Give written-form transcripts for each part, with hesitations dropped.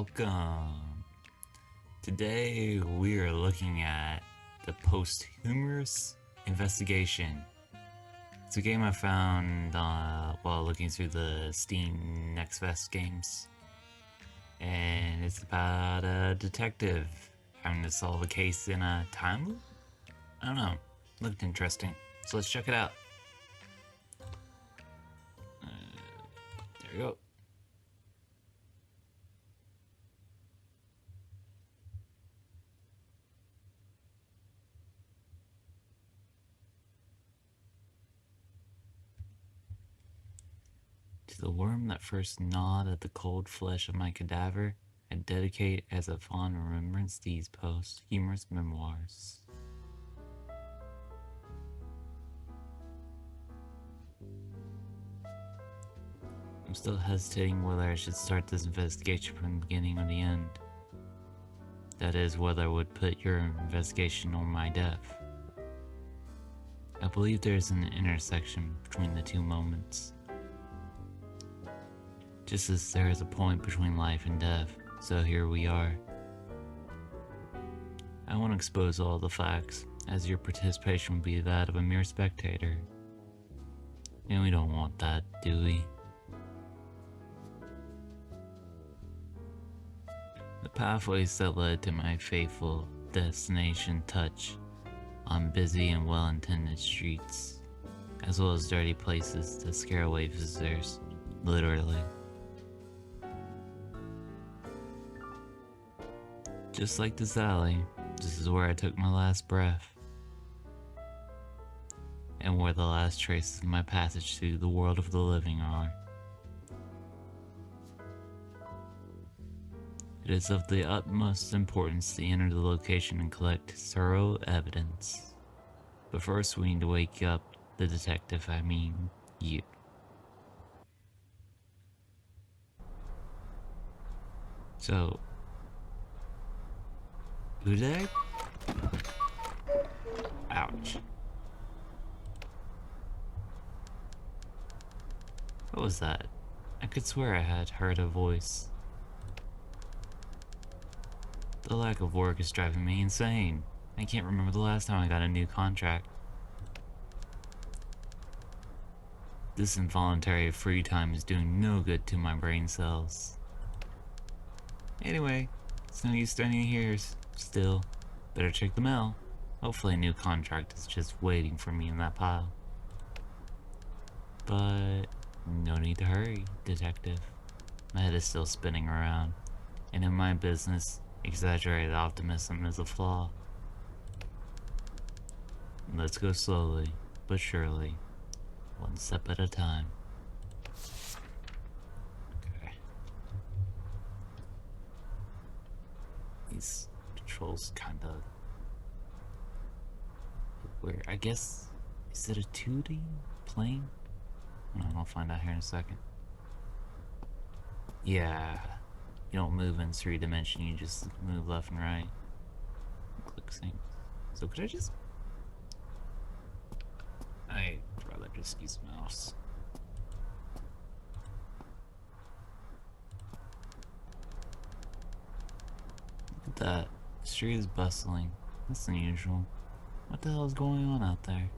Welcome. Today we are looking at the Posthumous Investigation. It's a game I found while looking through the Steam Next Best games. And it's about a detective having to solve a case in a time loop? I don't know. Looked interesting. So let's check it out. There we go. To the worm that first gnawed at the cold flesh of my cadaver, I dedicate as a fond remembrance these posthumous memoirs. I'm still hesitating whether I should start this investigation from the beginning or the end. That is, whether I would put your investigation on my death. I believe there is an intersection between the two moments. Just as there is a point between life and death, so here we are. I won't expose all the facts, as your participation will be that of a mere spectator. And we don't want that, do we? The pathways that led to my fateful destination touch on busy and well-intended streets, as well as dirty places to scare away visitors, literally. Just like this alley, this is where I took my last breath, and where the last traces of my passage through the world of the living are. It is of the utmost importance to enter the location and collect thorough evidence. But first we need to wake up the detective, I mean you. So, who did I? Ouch. What was that? I could swear I had heard a voice. The lack of work is driving me insane. I can't remember the last time I got a new contract. This involuntary free time is doing no good to my brain cells. Anyway, it's no use standing here still. Better check the mail. Hopefully a new contract is just waiting for me in that pile. But no need to hurry, detective. My head is still spinning around, and in my business, exaggerated optimism is a flaw. Let's go slowly, but surely, one step at a time. Okay. These controls kinda weird. I guess, is it a 2D plane? I'll find out here in a second. Yeah. You don't move in 3 dimension, you just move left and right. Click sync. So could I just... I'd rather just use mouse. Look at that. The street is bustling. That's unusual. What the hell is going on out there?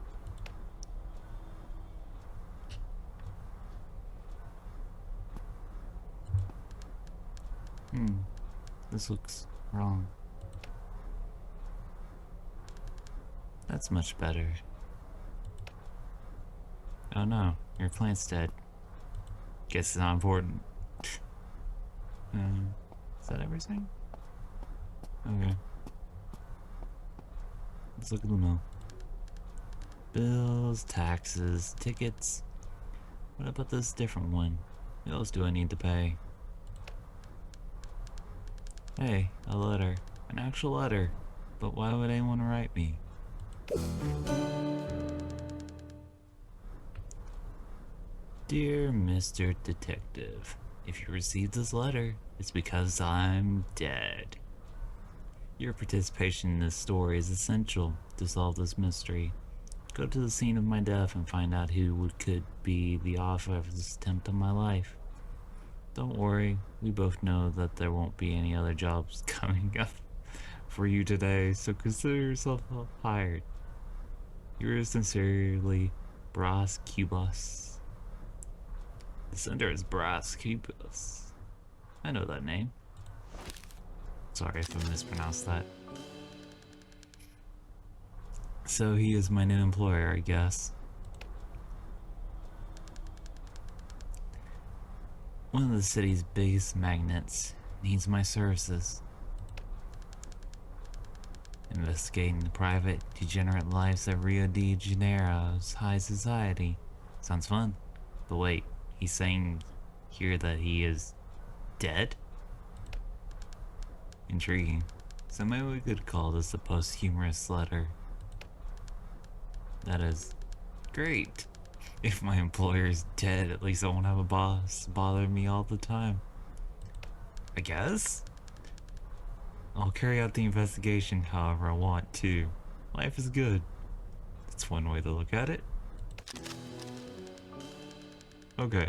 This looks wrong. That's much better. Oh no, your client's dead. Guess it's not important. Is that everything? Okay. Let's look at the mail. Bills, taxes, tickets. What about this different one? What else do I need to pay? Hey, a letter. An actual letter. But why would anyone write me? Dear Mr. Detective, if you received this letter, it's because I'm dead. Your participation in this story is essential to solve this mystery. Go to the scene of my death and find out who could be the author of this attempt on my life. Don't worry, we both know that there won't be any other jobs coming up for you today, so consider yourself hired. Yours sincerely, Bras Cubas. The sender is Bras Cubas. I know that name. Sorry if I mispronounced that. So he is my new employer, I guess. One of the city's biggest magnates needs my services. Investigating the private, degenerate lives of Rio de Janeiro's high society. Sounds fun. But wait, he's saying here that he is dead? Intriguing. So maybe we could call this a posthumous letter. That is great. If my employer is dead, at least I won't have a boss bothering me all the time. I guess? I'll carry out the investigation however I want to. Life is good. That's one way to look at it. Okay,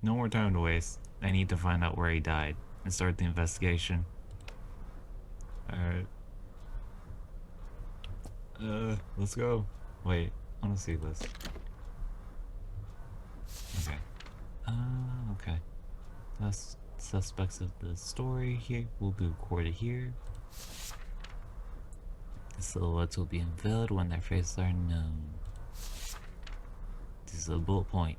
no more time to waste. I need to find out where he died and start the investigation. Alright. Let's go. Wait, I wanna see this. Okay. Okay. That's suspects of the story here will be recorded here. The silhouettes will be unveiled when their faces are known. This is a bullet point.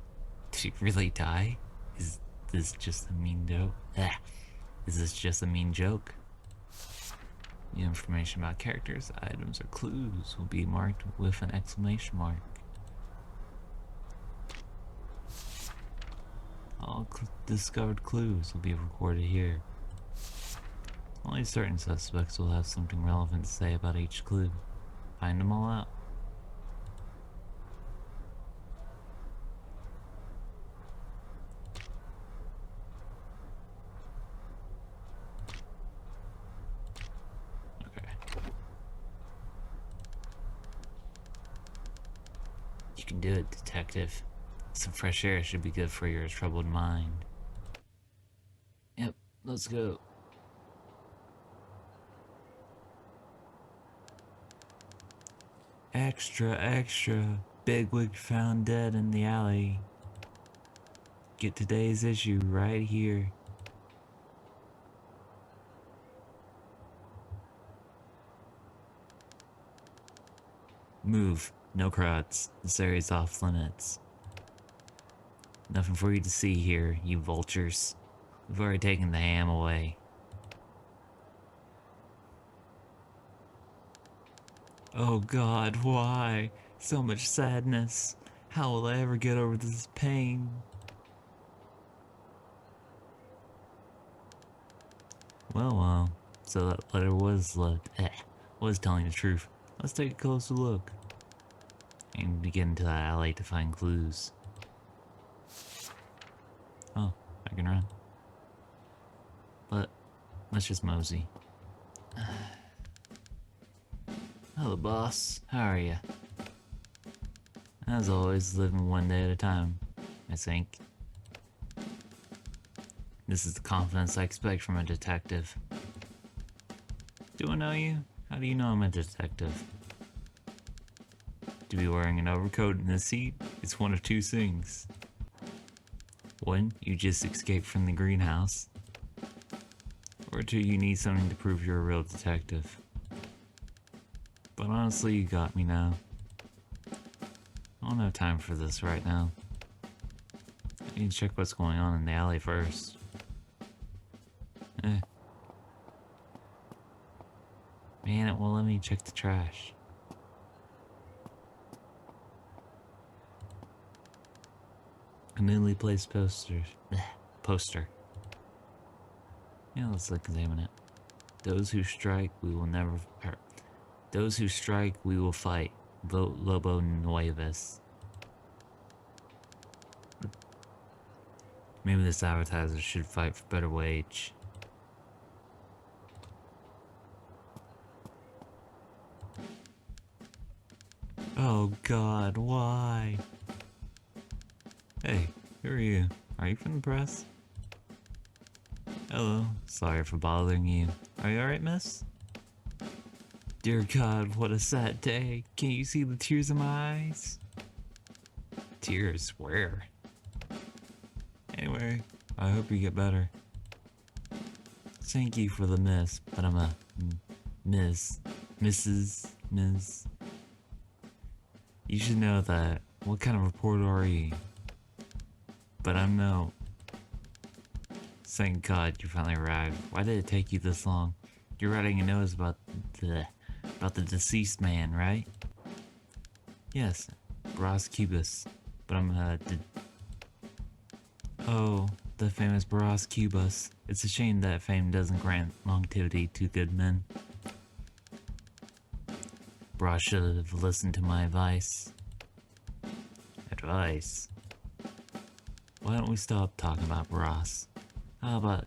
Did he really die? Is this just a mean joke? Is this just a mean joke? The information about characters, items, or clues will be marked with an exclamation mark. All discovered clues will be recorded here. Only certain suspects will have something relevant to say about each clue. Find them all out. Okay. You can do it, detective. Some fresh air should be good for your troubled mind. Yep, let's go. Extra, extra. Bigwig found dead in the alley. Get today's issue right here. Move. No crowds. This area's off limits. Nothing for you to see here, you vultures. We've already taken the ham away. Oh God, why? So much sadness. How will I ever get over this pain? Well, so that letter was telling the truth. Let's take a closer look. And get into that alley to find clues. Oh, I can run. But let's just mosey. Hello, boss. How are ya? As always, living one day at a time, I think. This is the confidence I expect from a detective. Do I know you? How do you know I'm a detective? To be wearing an overcoat and a seat, it's one of two things. One, you just escaped from the greenhouse. Or two, you need something to prove you're a real detective. But honestly, you got me now. I don't have time for this right now. I need to check what's going on in the alley first. Man, it won't let me check the trash. A newly placed poster. Yeah, let's examine it. Those who strike, we will never hurt. Those who strike, we will fight. Vote Lobo Nuevas. Maybe this advertiser should fight for better wage. Oh God, why? Hey, who are you? Are you from the press? Hello, sorry for bothering you. Are you alright, miss? Dear God, what a sad day. Can't you see the tears in my eyes? Tears? Where? Anyway, I hope you get better. Thank you for the miss, but I'm a miss. Miss. You should know that. What kind of reporter are you? But I'm no. Thank God you finally arrived. Why did it take you this long? You're writing a notice about the deceased man, right? Yes, Bras Cubus. But I'm oh, the famous Bras Cubus. It's a shame that fame doesn't grant longevity to good men. Bras should have listened to my advice. Advice? Why don't we stop talking about Bras? How about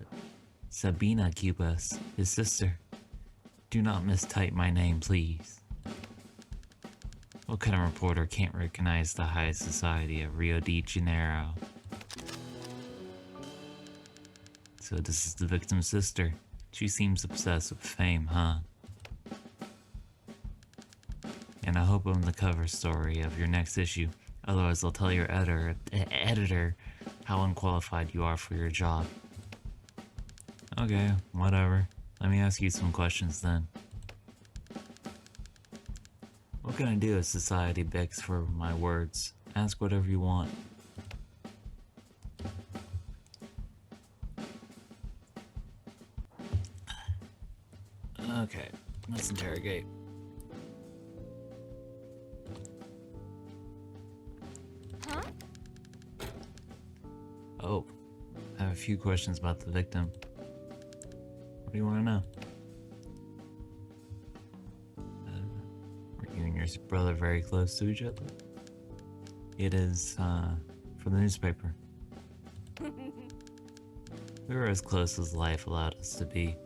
Sabina Cubas, his sister? Do not mistype my name, please. What kind of reporter can't recognize the high society of Rio de Janeiro? So this is the victim's sister. She seems obsessed with fame, huh? And I hope I'm the cover story of your next issue. Otherwise, I'll tell your editor how unqualified you are for your job. Okay, whatever. Let me ask you some questions then. What can I do if society begs for my words? Ask whatever you want. Okay, let's interrogate. Huh? Oh, I have a few questions about the victim. What do you want to know? Were you and your brother very close to each other? It is, for the newspaper. We were as close as life allowed us to be.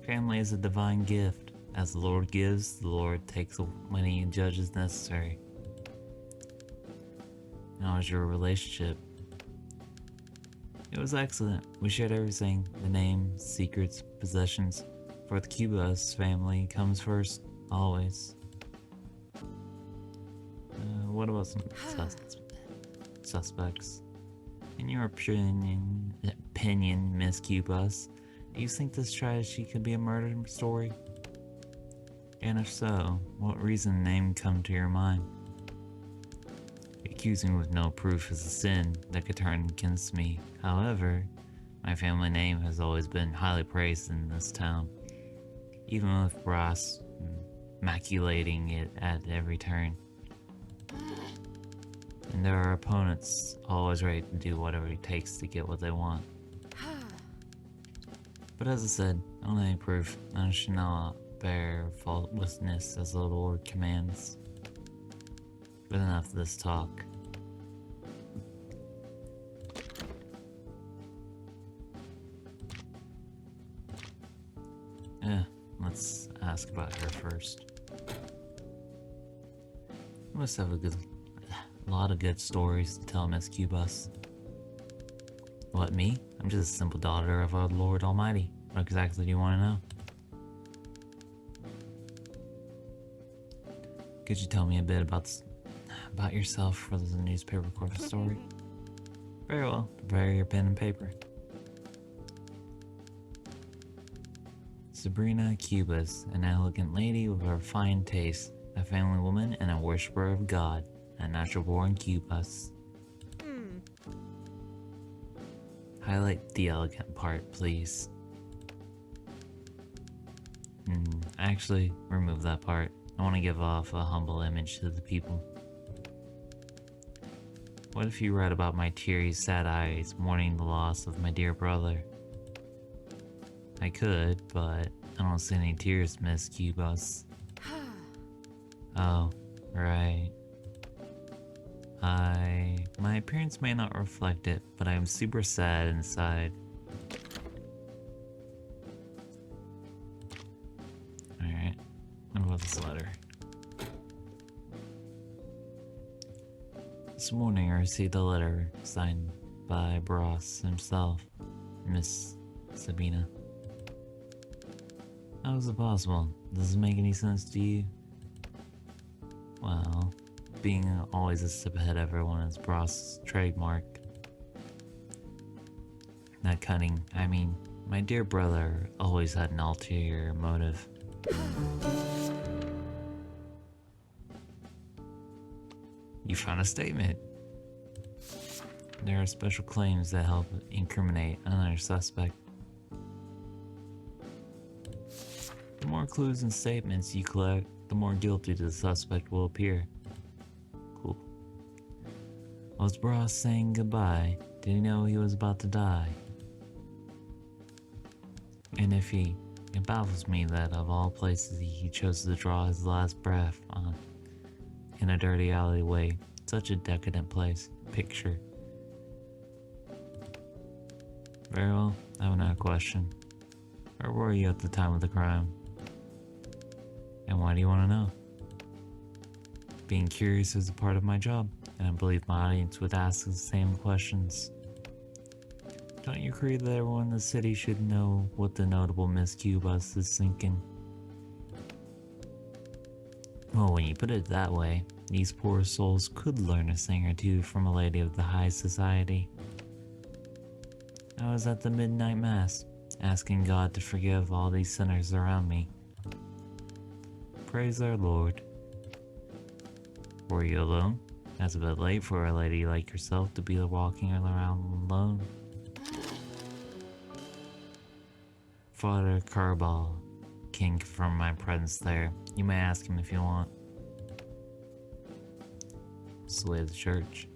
Family is a divine gift. As the Lord gives, the Lord takes when He judges necessary. How was your relationship? It was excellent. We shared everything. The name, secrets, possessions. For the Cubas family comes first, always. What about some suspects? In your opinion, Miss Cubas, do you think this tragedy could be a murder story? And if so, what reason and name come to your mind? Accusing with no proof is a sin that could turn against me. However, my family name has always been highly praised in this town, even with Brass maculating it at every turn. And there are opponents always ready to do whatever it takes to get what they want. But as I said, I don't have any proof. I should not bear faultlessness as the Lord commands. But enough of this talk. Let's ask about her first. You must have a lot of good stories to tell, Miss Cubas. What, me? I'm just a simple daughter of our Lord Almighty. What exactly do you want to know? Could you tell me a bit about yourself for the newspaper cover story? Very well. Prepare your pen and paper. Sabrina Cubas, an elegant lady with a refined taste, a family woman and a worshiper of God, a natural-born Cubas. Highlight the elegant part, please. Actually, remove that part. I want to give off a humble image to the people. What if you read about my teary, sad eyes mourning the loss of my dear brother? I could, but I don't see any tears, Miss Cubas. Oh, right. My appearance may not reflect it, but I am super sad inside. Alright, what about this letter? This morning I received a letter signed by Bros himself, Miss Sabina. How is it possible? Does it make any sense to you? Well, being always a step ahead of everyone is Brost's trademark. Not cunning, I mean, my dear brother always had an ulterior motive. You found a statement. There are special claims that help incriminate another suspect. The more clues and statements you collect, the more guilty the suspect will appear. Cool. Was Bros saying goodbye? Did he know he was about to die? And if it baffles me that of all places he chose to draw his last breath on, in a dirty alleyway, such a decadent place, picture. Very well, I have another question. Where were you at the time of the crime? And why do you want to know? Being curious is a part of my job, and I believe my audience would ask the same questions. Don't you agree that everyone in the city should know what the notable Miss Cubas is thinking? Well, when you put it that way, these poor souls could learn a thing or two from a lady of the high society. I was at the midnight mass, asking God to forgive all these sinners around me. Praise our Lord. Were you alone? That's a bit late for a lady like yourself to be walking around alone. Father Carball can confirm my presence there. You may ask him if you want. It's the way of the church.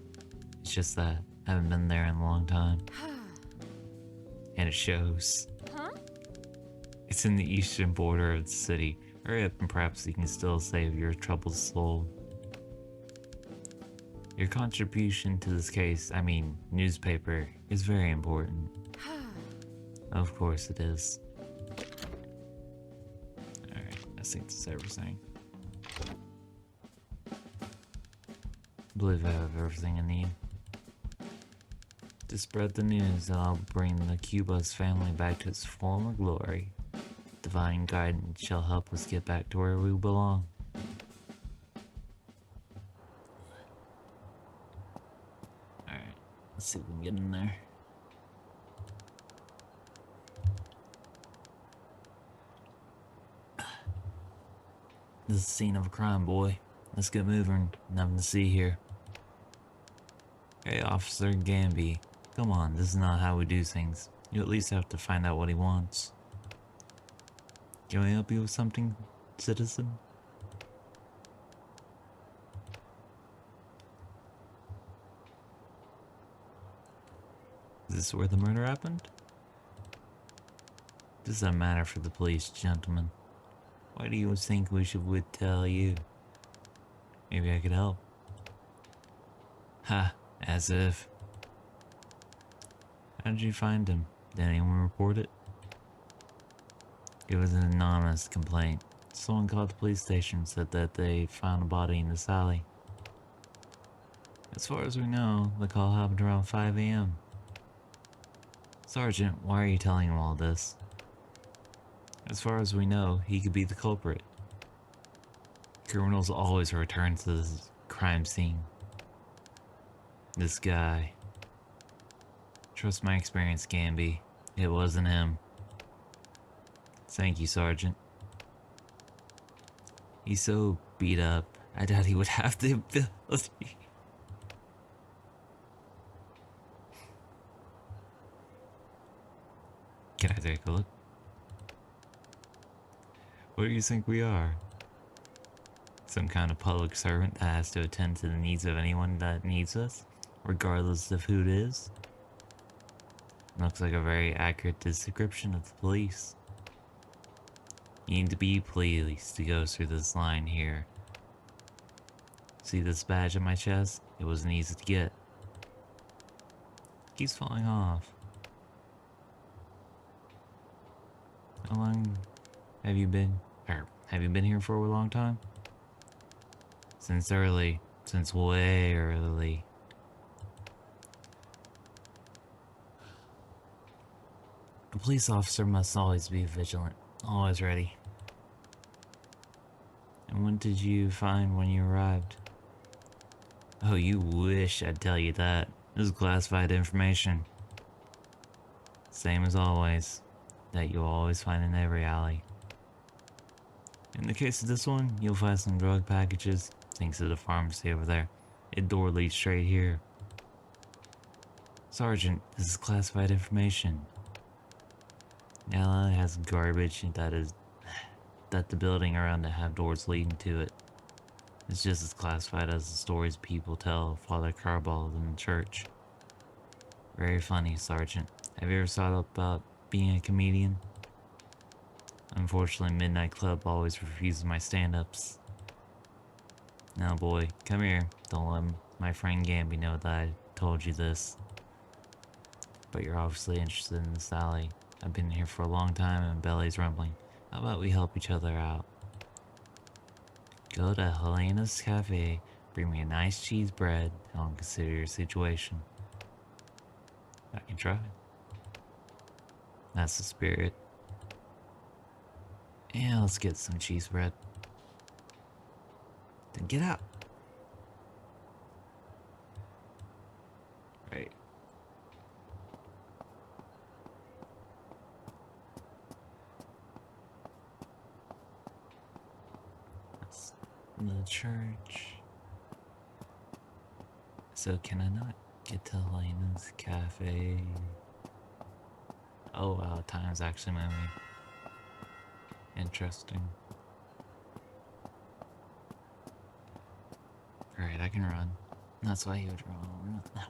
It's just that I haven't been there in a long time. And it shows. Huh? It's in the eastern border of the city. Hurry up and perhaps you can still save your troubled soul. Your contribution to this case, I mean, newspaper, is very important. Of course it is. Alright, I think that's everything. I believe I have everything I need. To spread the news that I'll bring the Cubas family back to its former glory. Divine guidance shall help us get back to where we belong. Alright, let's see if we can get in there. This is the scene of a crime, boy. Let's get moving. Nothing to see here. Hey, Officer Gamby. Come on, this is not how we do things. You at least have to find out what he wants. Can I help you with something, citizen? Is this where the murder happened? This doesn't matter for the police, gentlemen. Why do you think we would tell you? Maybe I could help. Ha, as if. How did you find him? Did anyone report it? It was an anonymous complaint. Someone called the police station and said that they found a body in this alley. As far as we know, the call happened around 5 a.m. Sergeant, why are you telling him all this? As far as we know, he could be the culprit. Criminals always return to the crime scene. This guy. Trust my experience, Gamby. It wasn't him. Thank you, Sergeant. He's so beat up, I doubt he would have the ability. Can I take a look? What do you think we are? Some kind of public servant that has to attend to the needs of anyone that needs us, regardless of who it is? Looks like a very accurate description of the police. You need to be pleased to go through this line here. See this badge on my chest? It wasn't easy to get. It keeps falling off. How long have you been here for a long time? Since way early. A police officer must always be vigilant, always ready. And what did you find when you arrived? Oh, you wish I'd tell you that. This is classified information. Same as always, that you'll always find in every alley. In the case of this one, you'll find some drug packages, thanks to the pharmacy over there. Its door leads straight here. Sergeant, this is classified information. The alley has garbage that the building around it have doors leading to it. It's just as classified as the stories people tell of Father Carball in the church. Very funny, Sergeant. Have you ever thought about being a comedian? Unfortunately, Midnight Club always refuses my stand-ups. Now boy, come here. Don't let my friend Gamby know that I told you this. But you're obviously interested in this alley. I've been here for a long time and belly's rumbling. How about we help each other out? Go to Helena's Cafe, bring me a nice cheese bread, and I'll consider your situation. I can try. That's the spirit. Yeah, let's get some cheese bread. Then get out. Right. That's the church. So can I not get to Helena's Cafe? Oh wow, time's actually moving. Interesting. Alright, I can run. That's why you would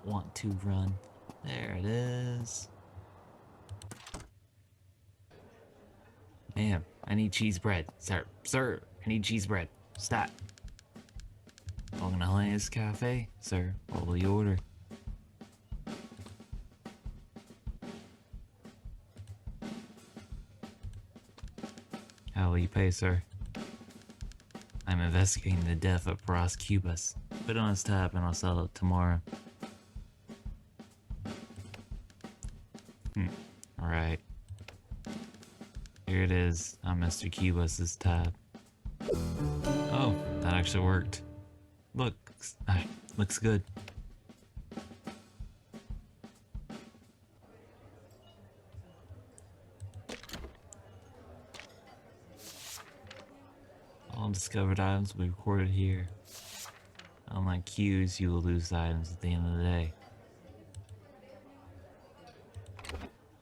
want to run. There it is. Ma'am, I need cheese bread. Sir, I need cheese bread. Stop. Welcome to Helena's Cafe. Sir, what will you order? How will you pay, sir? I'm investigating the death of Ross Cubas. Put it on his tab and I'll sell it tomorrow. Alright. Here it is on Mr. Cubas's tab. Oh, that actually worked. Looks good. All discovered items will be recorded here. Unlike queues, you will lose the items at the end of the day.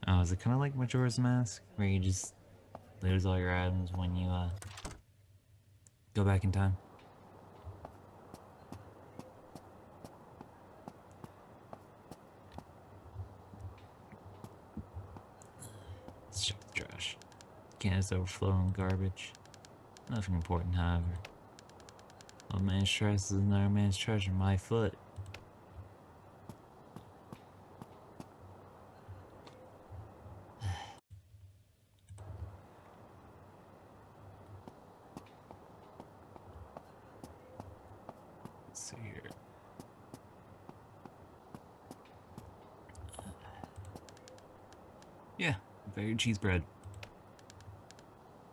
Oh, is it kind of like Majora's Mask? Where you just lose all your items when you go back in time? Let's check the trash. Cans overflowing with garbage. Nothing important, however. One man's trash is another man's treasure. My foot. Let's see here. Yeah, very cheese bread.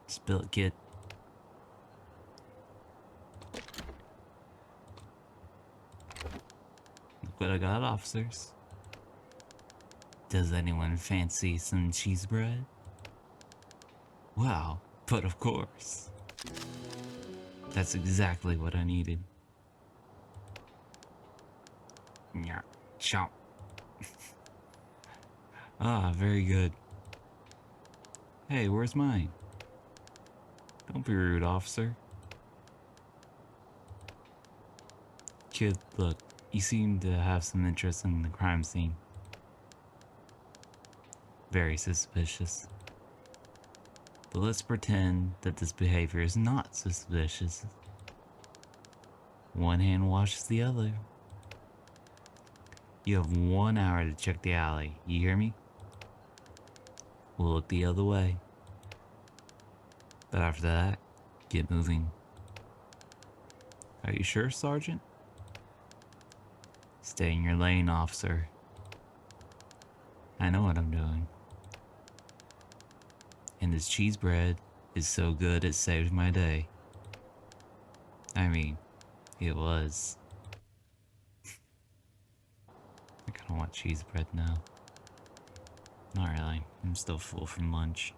Spill it, kid. Look what I got, officers. Does anyone fancy some cheese bread? Wow, but of course. That's exactly what I needed. Yeah, chomp. Ah, very good. Hey, where's mine? Don't be rude, officer. Kid, look, you seem to have some interest in the crime scene. Very suspicious. But let's pretend that this behavior is not suspicious. One hand washes the other. You have 1 hour to check the alley, you hear me? We'll look the other way. But after that, get moving. Are you sure, Sergeant? Stay in your lane, officer. I know what I'm doing. And this cheese bread is so good it saved my day. I mean, it was. I kinda want cheese bread now. Not really. I'm still full from lunch.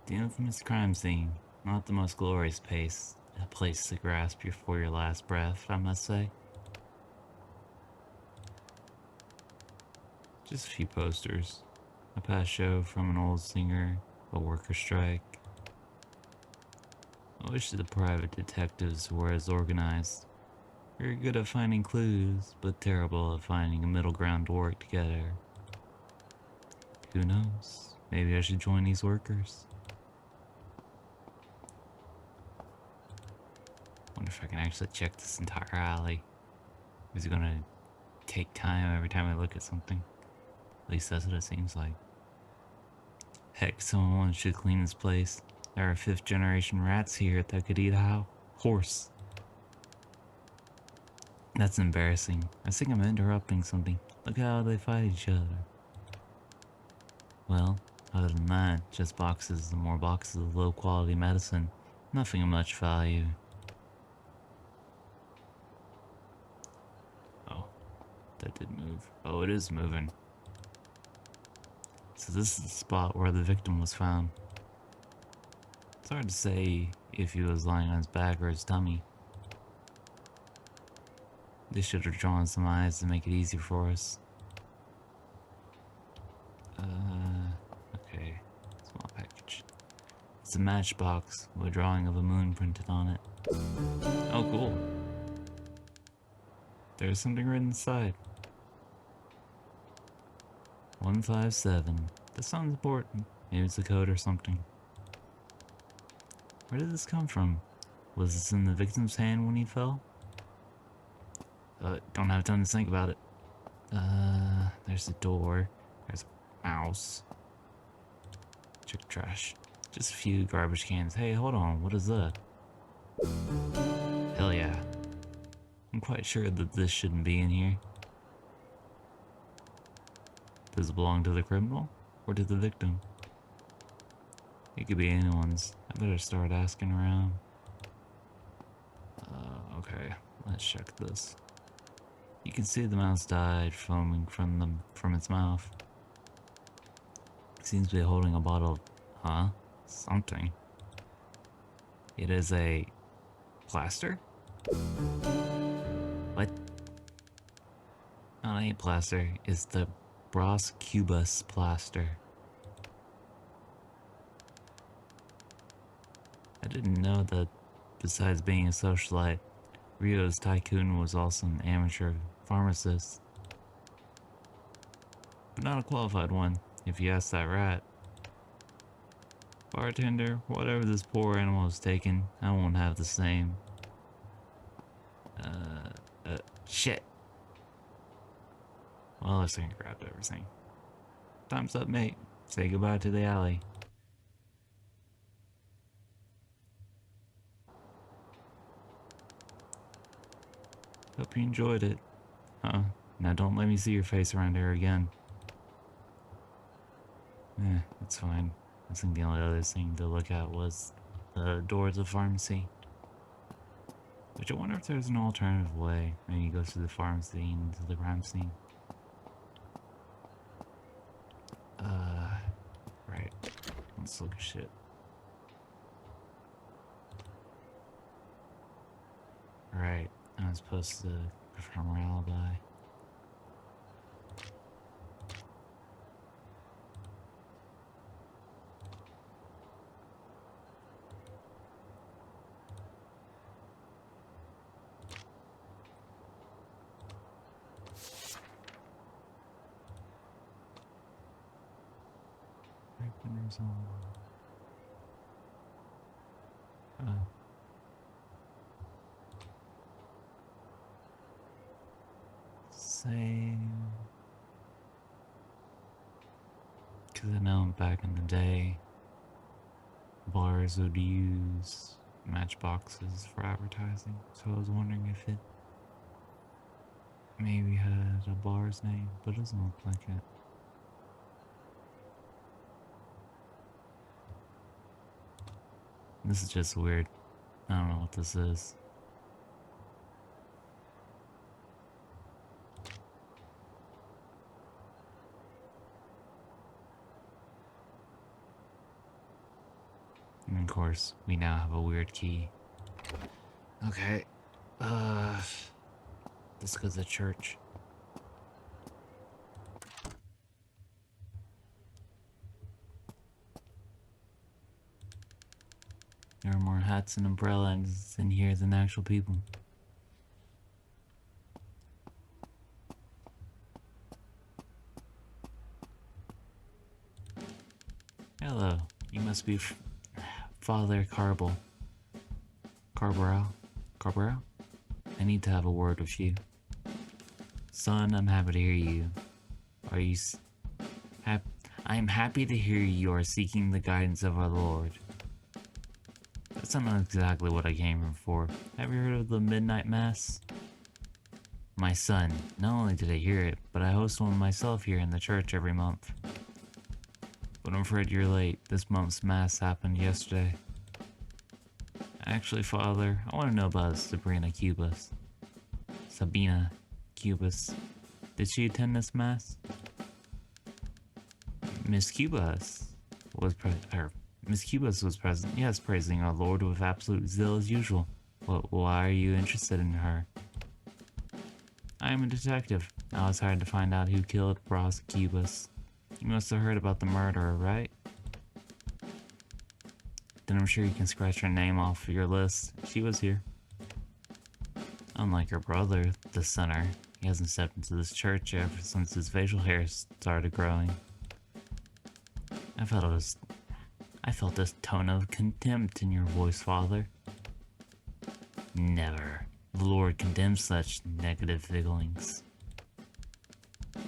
The infamous crime scene. Not the most glorious place to grasp before your last breath, I must say. Just a few posters. A past show from an old singer, a worker strike. I wish the private detectives were as organized. Very good at finding clues, but terrible at finding a middle ground to work together. Who knows? Maybe I should join these workers. Wonder if I can actually check this entire alley. Is it gonna take time every time I look at something? At least that's what it seems like. Heck, someone should clean this place. There are 5th generation rats here that could eat a horse. That's embarrassing. I think I'm interrupting something. Look how they fight each other. Well, other than that, just boxes and more boxes of low quality medicine. Nothing of much value. Oh, that did move. Oh, it is moving. So this is the spot where the victim was found. It's hard to say if he was lying on his back or his tummy. They should have drawn some eyes to make it easier for us. Okay. Small package. It's a matchbox with a drawing of a moon printed on it. Oh, cool. There's something written inside. 157. That sounds important. Maybe it's a code or something. Where did this come from? Was this in the victim's hand when he fell? Don't have time to think about it. There's the door. There's a mouse. Check trash. Just a few garbage cans. Hey, hold on. What is that? Hell yeah. I'm quite sure that this shouldn't be in here. Does it belong to the criminal? Or to the victim? It could be anyone's. I better start asking around. Okay. Let's check this. You can see the mouse died foaming from its mouth. It seems to be holding a bottle of, something. It is a plaster? What? No, it ain't plaster. It's the Bros Cubus plaster. I didn't know that besides being a socialite, Rio's tycoon was also an amateur pharmacist. But not a qualified one, if you ask that rat. Bartender, whatever this poor animal has taken, I won't have the same. Shit. Well, I think I grabbed everything. Time's up, mate. Say goodbye to the alley. Hope you enjoyed it. Now don't let me see your face around here again. It's fine. I think the only other thing to look at was the door to the pharmacy. Which I wonder if there's an alternative way. Maybe you go through the pharmacy into the crime scene. Right. Let's look at shit. Right. I was supposed to confirm our alibi. There's same. Because I know back in the day, bars would use matchboxes for advertising. So I was wondering if it maybe had a bar's name, but it doesn't look like it. This is just weird. I don't know what this is. And of course, we now have a weird key. Okay. Let's go to the church. There are more hats and umbrellas in here than actual people. Hello, you must be Father Carbarao? I need to have a word with you. Son, I'm happy to hear you. Are you I am happy to hear you are seeking the guidance of our Lord. That's not exactly what I came here for. Have you heard of the Midnight Mass? My son, not only did I hear it, but I host one myself here in the church every month. But I'm afraid you're late. This month's Mass happened yesterday. Actually, Father, I want to know about Sabina Cubas. Did she attend this Mass? Miss Cubas was present, yes, praising our Lord with absolute zeal as usual. Why are you interested in her? I am a detective. I was hired to find out who killed Ross Cubas. You must have heard about the murderer, right? Then I'm sure you can scratch her name off your list. She was here. Unlike her brother, the sinner, he hasn't stepped into this church ever since his facial hair started growing. I felt this tone of contempt in your voice, Father. Never. The Lord condemns such negative feelings.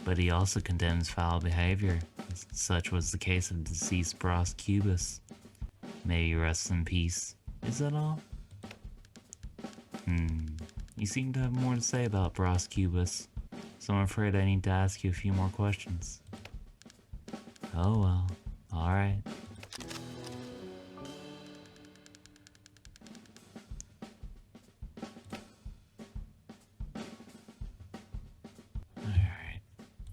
But he also condemns foul behavior. Such was the case of deceased Bros Cubas. May you rest in peace. Is that all? You seem to have more to say about Bros Cubas, so I'm afraid I need to ask you a few more questions. Oh well, alright. Alright,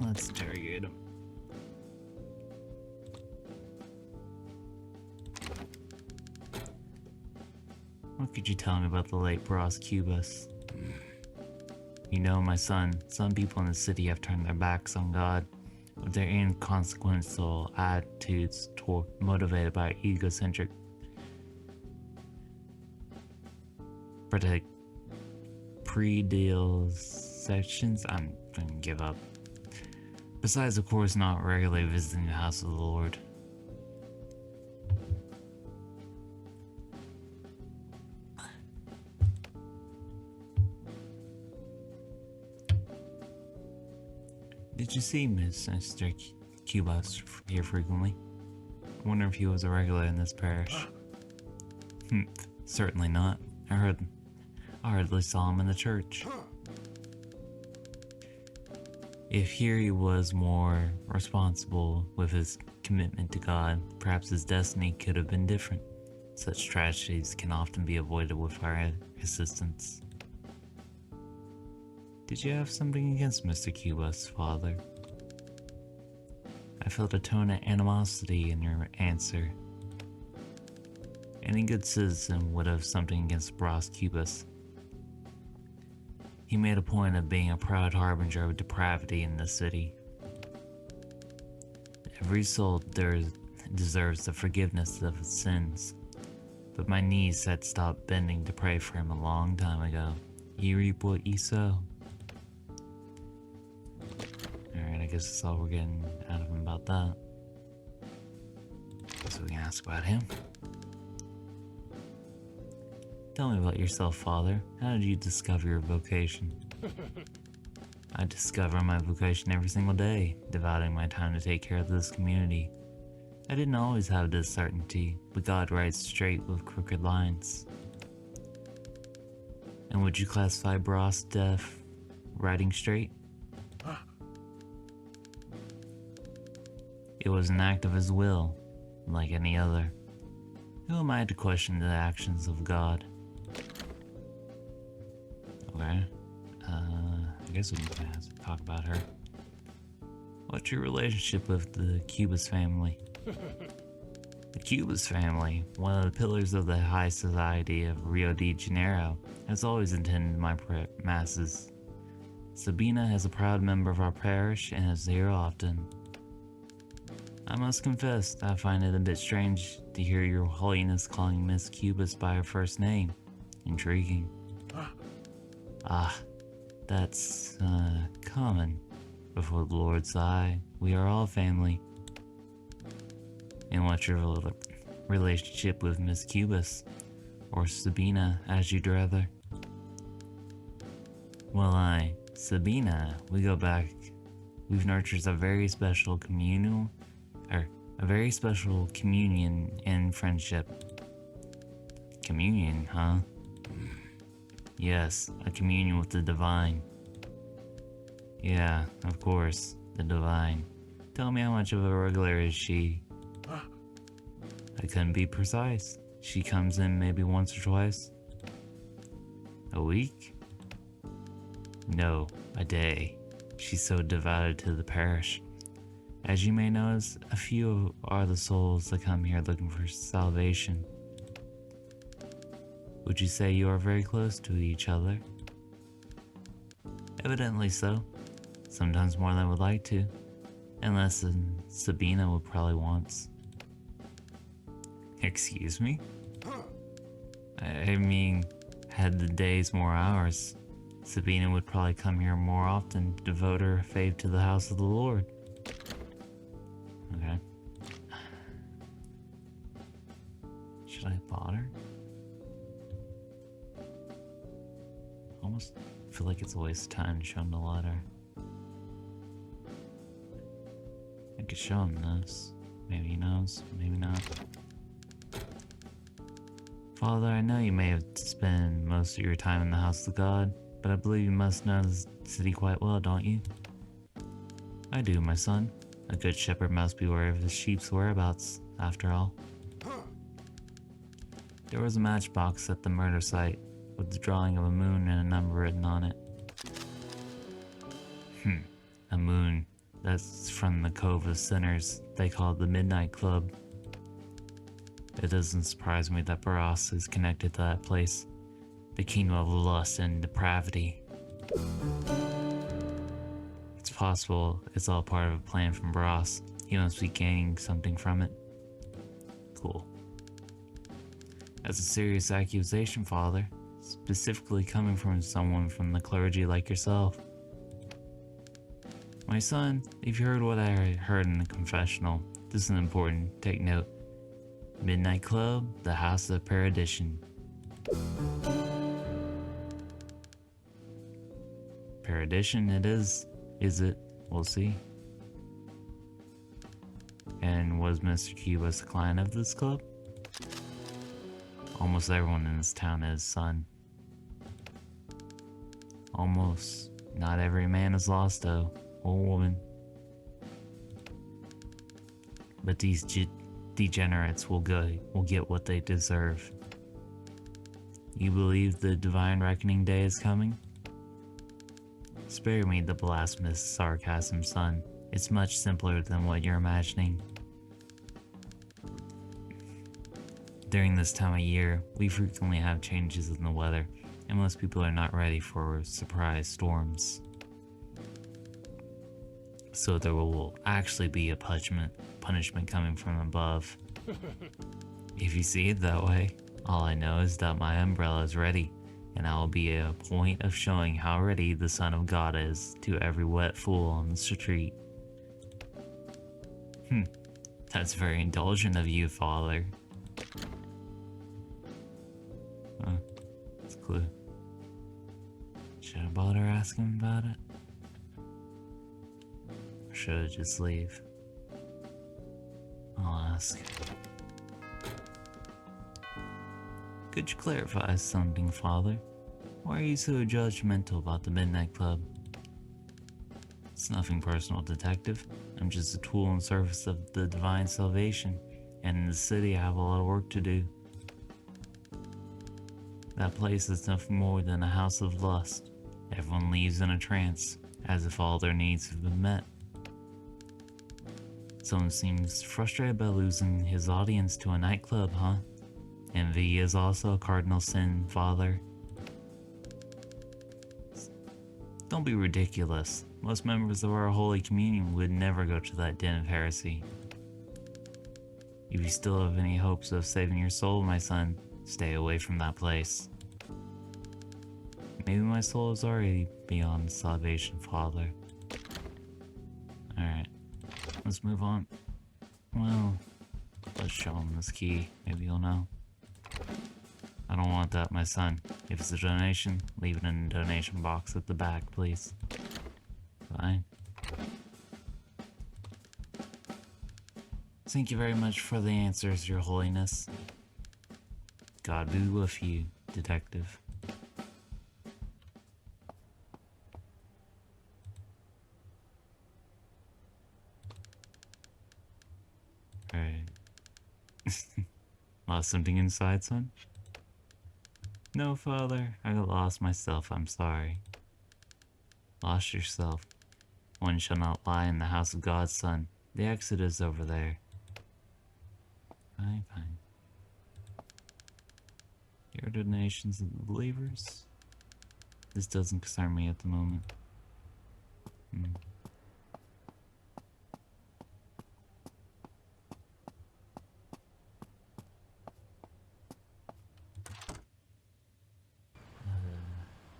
let's interrogate him. What could you tell me about the late Bros Cubas? You know, my son, some people in the city have turned their backs on God, with their inconsequential attitudes motivated by egocentric predilections. I'm gonna give up. Besides, of course, not regularly visiting the house of the Lord. Did you see Mr. Cubas here frequently? I wonder if he was a regular in this parish. Certainly not. I hardly saw him in the church. If here he was more responsible with his commitment to God, perhaps his destiny could have been different. Such tragedies can often be avoided with our assistance. Did you have something against Mr. Cubas, Father? I felt a tone of animosity in your answer. Any good citizen would have something against Bros Cubas. He made a point of being a proud harbinger of depravity in the city. Every soul there deserves the forgiveness of its sins, but my knees had stopped bending to pray for him a long time ago. You reap what you sow. Alright, I guess that's all we're getting out of him about that. So we can ask about him. Tell me about yourself, Father. How did you discover your vocation? I discover my vocation every single day, devoting my time to take care of this community. I didn't always have this certainty, but God writes straight with crooked lines. And would you classify Bros deaf writing straight? It was an act of his will, like any other. Who am I to question the actions of God? Okay. I guess we can talk about her. What's your relationship with the Cubist family? The Cubist family, one of the pillars of the high society of Rio de Janeiro, has always attended my masses. Sabina is a proud member of our parish and is here often. I must confess, I find it a bit strange to hear your holiness calling Miss Cubist by her first name. Intriguing. That's, common. Before the Lord's eye, we are all family. And what's your relationship with Miss Cubist? Or Sabina, as you'd rather? Well, Sabina, we go back. We've nurtured a very special communion and friendship. Communion, huh? Yes, a communion with the divine. Yeah, of course, the divine. Tell me, how much of a regular is she? I couldn't be precise. She comes in maybe once or twice. A week? No, a day. She's so devoted to the parish. As you may notice, a few are the souls that come here looking for salvation. Would you say you are very close to each other? Evidently so. Sometimes more than I would like to. And less than Sabina would probably want. Excuse me? I mean, had the days more hours, Sabina would probably come here more often to devote her faith to the house of the Lord. Okay. Should I bother? Almost feel like it's a waste of time to show him the letter. I could show him this. Maybe he knows, maybe not. Father, I know you may have spent most of your time in the house of God, but I believe you must know the city quite well, don't you? I do, my son. A good shepherd must be aware of his sheep's whereabouts, after all. There was a matchbox at the murder site, with the drawing of a moon and a number written on it. A moon. That's from the Cove of Sinners. They call it the Midnight Club. It doesn't surprise me that Barras is connected to that place. The kingdom of lust and depravity. It's possible it's all part of a plan from Barras. He must be gaining something from it. Cool. That's a serious accusation, Father. Specifically coming from someone from the clergy like yourself. My son, if you heard what I heard in the confessional, this is important. Take note. Midnight Club, the House of Perdition. Perdition it is it? We'll see. And was Mr. Cubist a client of this club? Almost everyone in this town is, son. Almost. Not every man is lost, though. Or woman. But these degenerates will get what they deserve. You believe the divine reckoning day is coming? Spare me the blasphemous sarcasm, son. It's much simpler than what you're imagining. During this time of year, we frequently have changes in the weather, and most people are not ready for surprise storms. So there will actually be a punishment coming from above. If you see it that way, all I know is that my umbrella is ready, and I will be a point of showing how ready the Son of God is to every wet fool on the street. That's very indulgent of you, Father. That's a clue. Should I bother asking about it? Or should I just leave? I'll ask. Could you clarify something, Father? Why are you so judgmental about the Midnight Club? It's nothing personal, Detective. I'm just a tool in service of the divine salvation, And in the city, I have a lot of work to do. That place is nothing more than a house of lust. Everyone leaves in a trance, as if all their needs have been met. Someone seems frustrated by losing his audience to a nightclub, huh? Envy is also a cardinal sin, Father. Don't be ridiculous. Most members of our Holy Communion would never go to that den of heresy. If you still have any hopes of saving your soul, my son, stay away from that place. Maybe my soul is already beyond salvation, Father. Alright, let's move on. Well, let's show him this key. Maybe he'll know. I don't want that, my son. If it's a donation, leave it in the donation box at the back, please. Fine. Thank you very much for the answers, Your Holiness. God be with you, Detective. Alright. Lost something inside, son? No, Father. I got lost myself, I'm sorry. Lost yourself. One shall not lie in the house of God, son. The exit is over there. Fine, fine. Your donations of the believers? This doesn't concern me at the moment.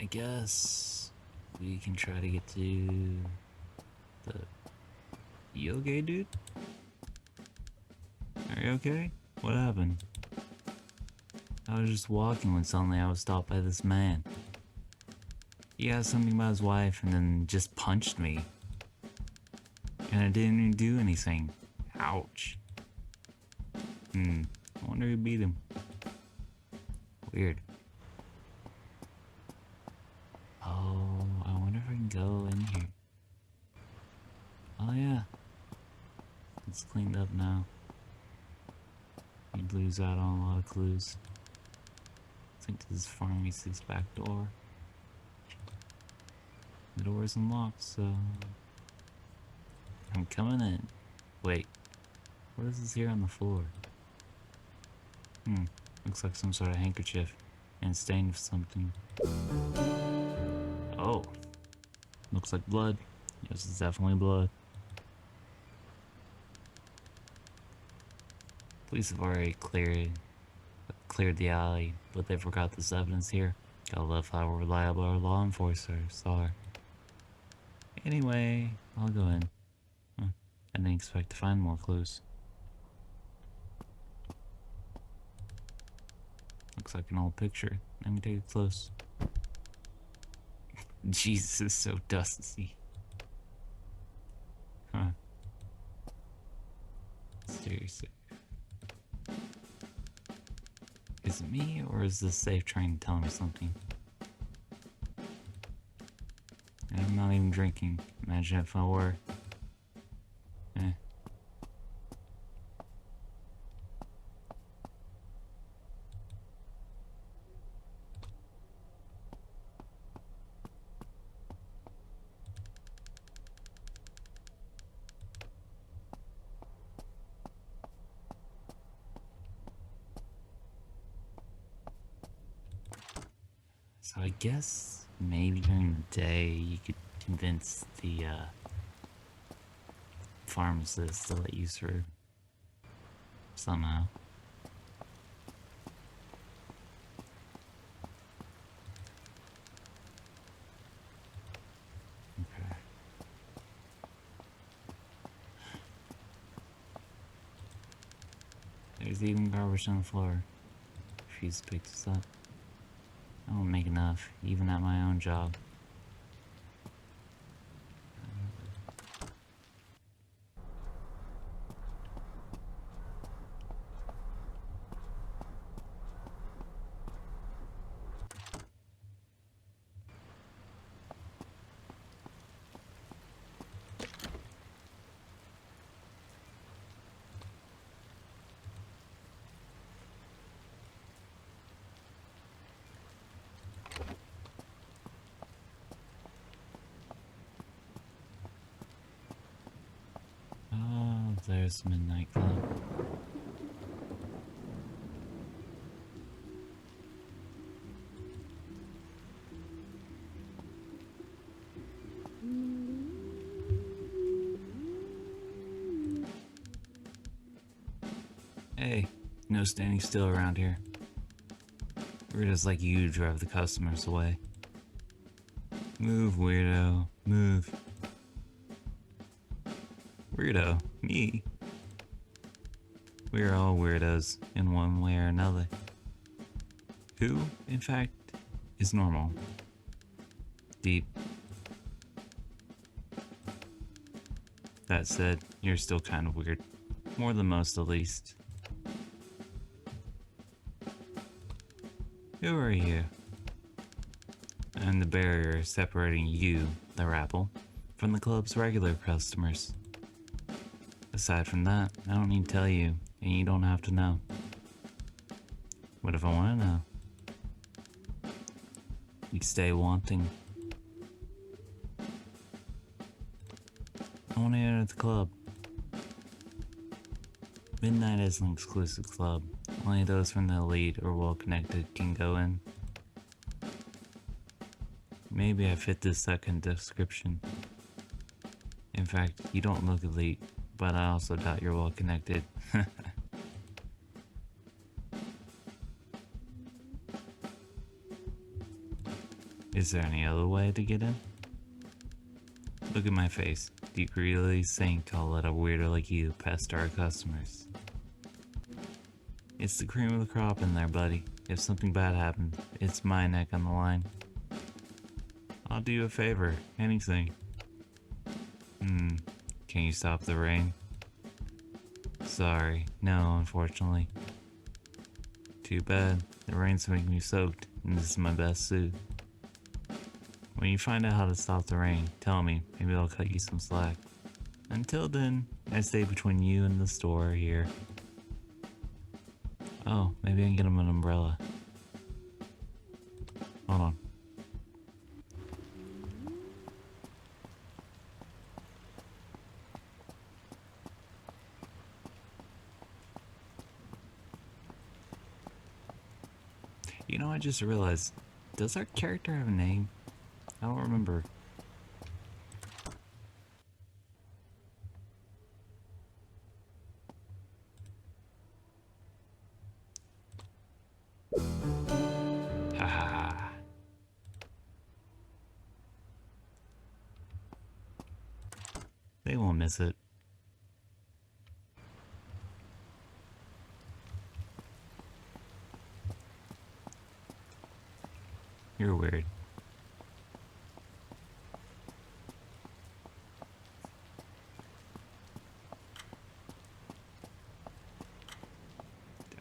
I guess we can try to get to the yoga dude? Are you okay? What happened? I was just walking when suddenly I was stopped by this man. He asked something about his wife and then just punched me. And I didn't even do anything. Ouch. I wonder who beat him. Weird. Oh, I wonder if I can go in here. Oh yeah. It's cleaned up now. You'd lose out on a lot of clues. I think this is pharmacy's back door. The door is unlocked, so I'm coming in. Wait, what is this here on the floor? Looks like some sort of handkerchief and stained with something. Oh, looks like blood. Yes, it's definitely blood. Police have already cleared the alley, but they forgot this evidence here. Gotta love how reliable our law enforcers are. Anyway, I'll go in. I didn't expect to find more clues. Looks like an old picture. Let me take it close. Jesus, it's so dusty. Huh. Seriously. Is it me, or is this safe trying to tell me something? I'm not even drinking. Imagine if I were. So I guess maybe during the day you could convince the pharmacist to let you through somehow. Okay. There's even garbage on the floor. Refuse to pick this up. I won't make enough, even at my own job. There's Midnight Club. Hey, no standing still around here. Weirdos like you drive the customers away. Move, weirdo, move. Weirdo? Me? We're all weirdos in one way or another. Who, in fact, is normal. Deep. That said, you're still kind of weird. More than most, at least. Who are you? I'm the barrier separating you, the rabble, from the club's regular customers. Aside from that, I don't need to tell you, and you don't have to know. What if I want to know? You stay wanting. I want to enter the club. Midnight is an exclusive club. Only those from the elite or well-connected can go in. Maybe I fit this second description. In fact, you don't look elite, but I also doubt you're well-connected. Is there any other way to get in? Look at my face. Do you really think I'll let a weirdo like you pester our customers? It's the cream of the crop in there, buddy. If something bad happens, it's my neck on the line. I'll do you a favor. Anything. Can you stop the rain? Sorry. No, unfortunately. Too bad. The rain's making me soaked, and this is my best suit. When you find out how to stop the rain, tell me. Maybe I'll cut you some slack. Until then, I stay between you and the store here. Oh, maybe I can get him an umbrella. Hold on. You know, I just realized, does our character have a name? I don't remember. Haha. They won't miss it. You're weird.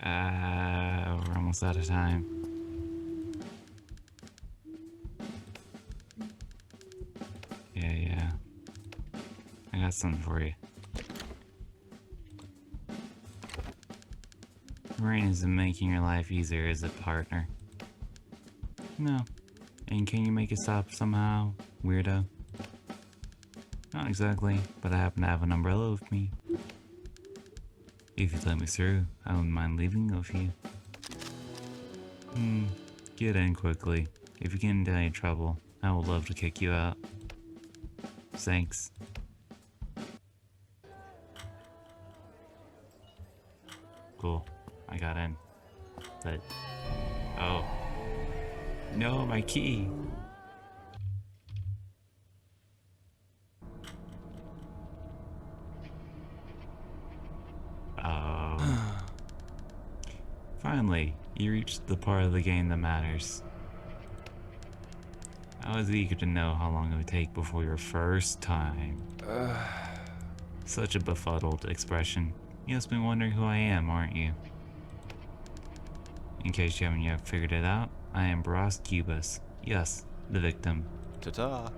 We're almost out of time. Yeah. I got something for you. Rain isn't making your life easier, is it, partner? No. And can you make it stop somehow, weirdo? Not exactly, but I happen to have an umbrella with me. If you let me through, I wouldn't mind leaving with you. Get in quickly. If you get into any trouble, I would love to kick you out. Thanks. Cool. I got in. But... oh. No, my key! Oh. Finally, you reached the part of the game that matters. I was eager to know how long it would take before your first time. Such a befuddled expression. You must be wondering who I am, aren't you? In case you haven't yet figured it out, I am Bros Cubus. Yes, the victim. Ta-ta.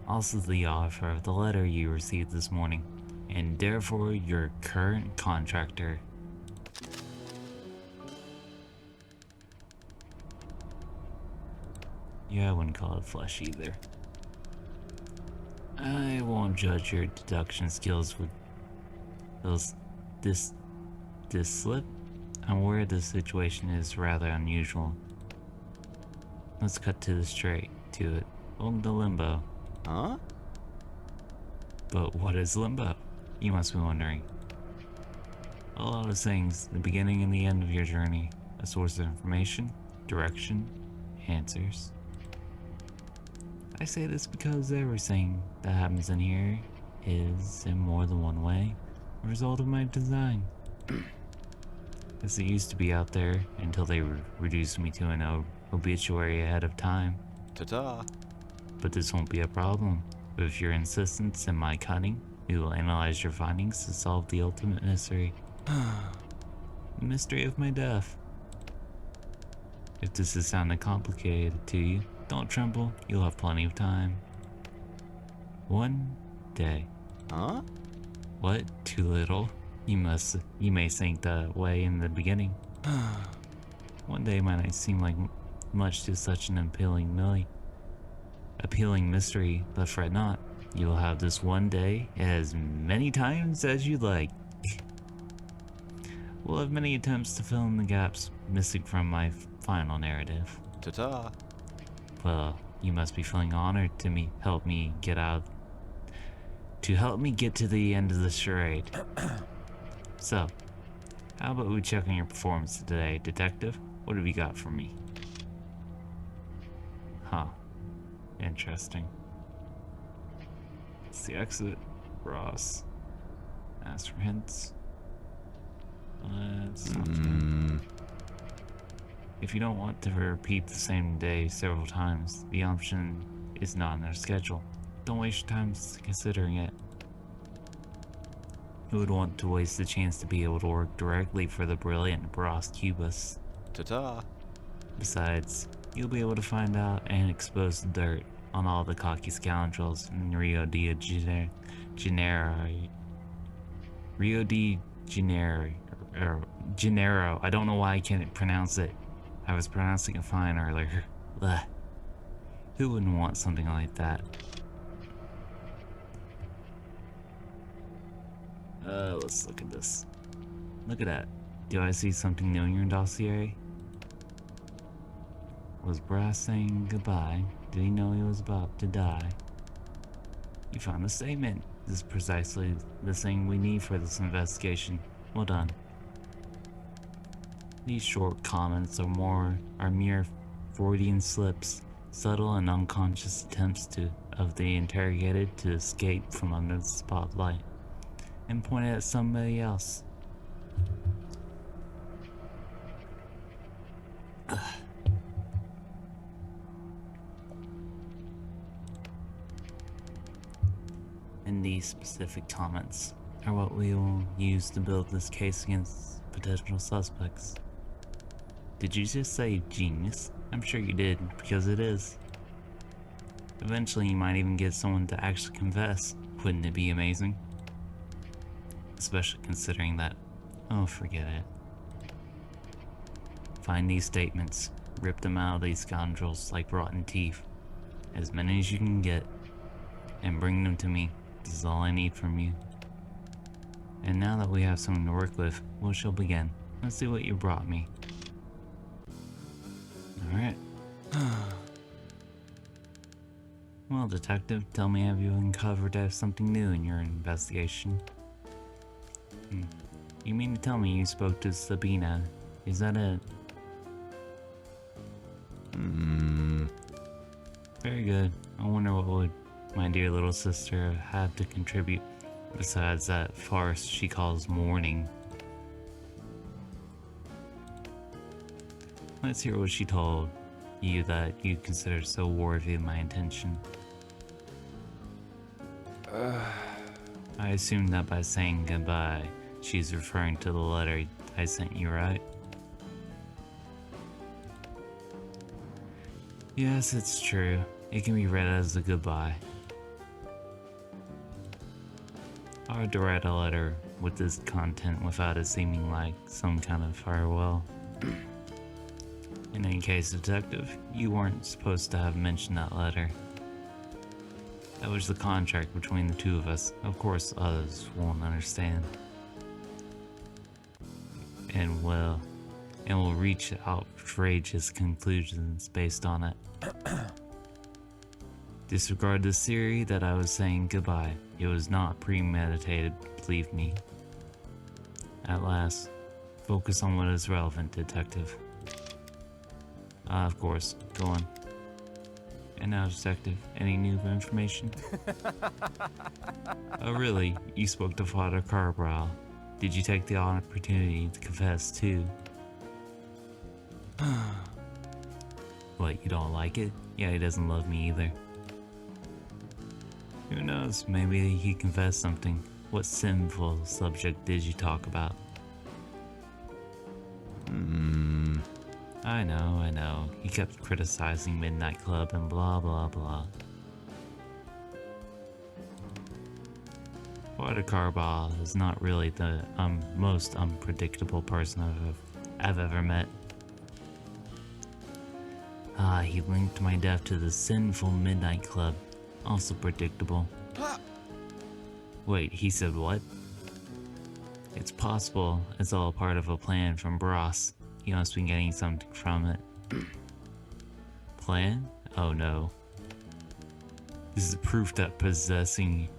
Also the author of the letter you received this morning, and therefore your current contractor. Yeah, I wouldn't call it flesh either. I won't judge your deduction skills with those this slip. I'm aware the situation is rather unusual. Let's cut to it. Welcome to limbo. Huh? But what is limbo? You must be wondering. A lot of things, the beginning and the end of your journey, a source of information, direction, answers. I say this because everything that happens in here is, in more than one way, a result of my design. As it used to be out there until they reduced me to an obituary ahead of time. Ta-ta. But this won't be a problem. With your insistence and my cunning, we will analyze your findings to solve the ultimate mystery. The mystery of my death. If this is sounding complicated to you, don't tremble, you'll have plenty of time. One day. Huh? What? Too little? You may think that way in the beginning. One day might not seem like much to such an appealing mystery, but fret not. You will have this one day as many times as you like. We'll have many attempts to fill in the gaps missing from my final narrative. Ta-ta. Well, you must be feeling honored to help me get to the end of the charade. So, how about we check on your performance today, Detective? What have you got for me? Huh. Interesting. It's the exit. Ross. Ask for hints. Let's not If you don't want to repeat the same day several times, the option is not in their schedule. Don't waste your time considering it. Who would want to waste the chance to be able to work directly for the brilliant Bros Cubus? Ta-ta. Besides, you'll be able to find out and expose the dirt on all the cocky scoundrels in Rio de Janeiro. I don't know why I can't pronounce it. I was pronouncing it fine earlier. Ugh. Who wouldn't want something like that? Let's look at this. Look at that. Do I see something new in your dossier? Was Brass saying goodbye? Did he know he was about to die? You found the statement. This is precisely the thing we need for this investigation. Well done. These short comments are mere Freudian slips, subtle and unconscious attempts of the interrogated to escape from under the spotlight and point it at somebody else. And these specific comments are what we will use to build this case against potential suspects. Did you just say genius? I'm sure you did, because it is. Eventually you might even get someone to actually confess. Wouldn't it be amazing? Especially considering that... oh, forget it. Find these statements, rip them out of these scoundrels like rotten teeth. As many as you can get, and bring them to me. This is all I need from you. And now that we have someone to work with, we shall begin. Let's see what you brought me. Alright. Well, Detective, tell me, have you uncovered something new in your investigation? You mean to tell me you spoke to Sabina? Is that it? Very good. I wonder what would my dear little sister have to contribute besides that farce she calls mourning. Let's hear what she told you that you consider so worthy of my attention. I assume that by saying goodbye, she's referring to the letter I sent you, right? Yes, it's true. It can be read as a goodbye. Hard to write a letter with this content without it seeming like some kind of farewell. In any case, Detective, you weren't supposed to have mentioned that letter. That was the contract between the two of us. Of course, others won't understand. And will reach outrageous conclusions based on it. Disregard the theory that I was saying goodbye. It was not premeditated, believe me. At last, focus on what is relevant, detective. Of course, go on. And now, detective, any new information? Oh really? You spoke to Father Carbrow. Did you take the opportunity to confess too? What, you don't like it? Yeah, he doesn't love me either. Who knows, maybe he confessed something. What sinful subject did you talk about? I know. He kept criticizing Midnight Club and blah blah blah. Father Carball is not really the most unpredictable person I've ever met. He linked my death to the sinful Midnight Club. Also predictable. Wait, he said what? It's possible it's all part of a plan from Bros. He must be getting something from it. Plan? Oh no. This is proof that possessing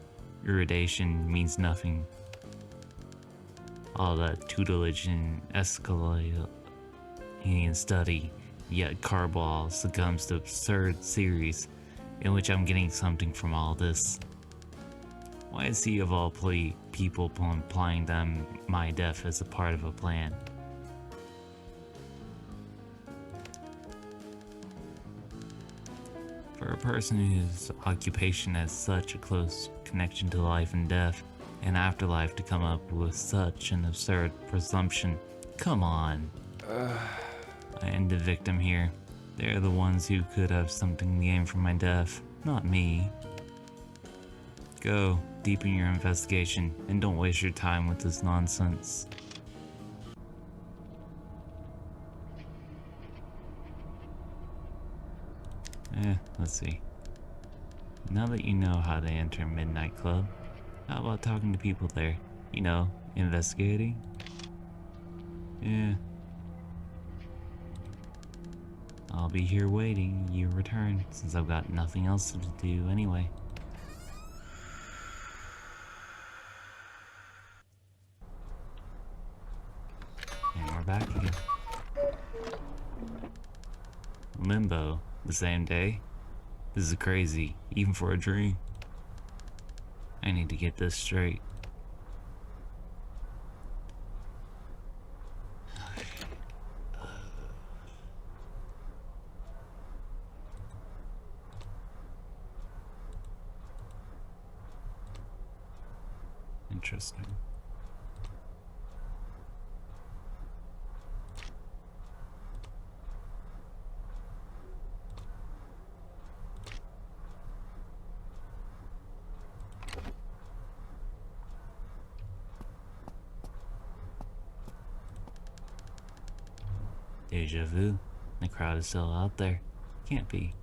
irradiation means nothing. All that tutelage and escalating study, yet Carball succumbs to absurd theories in which I'm getting something from all this. Why is he of all people implying that my death is a part of a plan? For a person whose occupation has such a close connection to life and death and afterlife to come up with such an absurd presumption, come on. I am the victim here. They're the ones who could have something to gain from my death, not me. Go, deepen your investigation, and don't waste your time with this nonsense. Let's see. Now that you know how to enter Midnight Club, how about talking to people there? You know, investigating? Yeah. I'll be here waiting your return, since I've got nothing else to do anyway. And we're back again. Limbo, the same day? This is crazy, even for a dream. I need to get this straight. Interesting. Deja vu. The crowd is still out there. Can't be.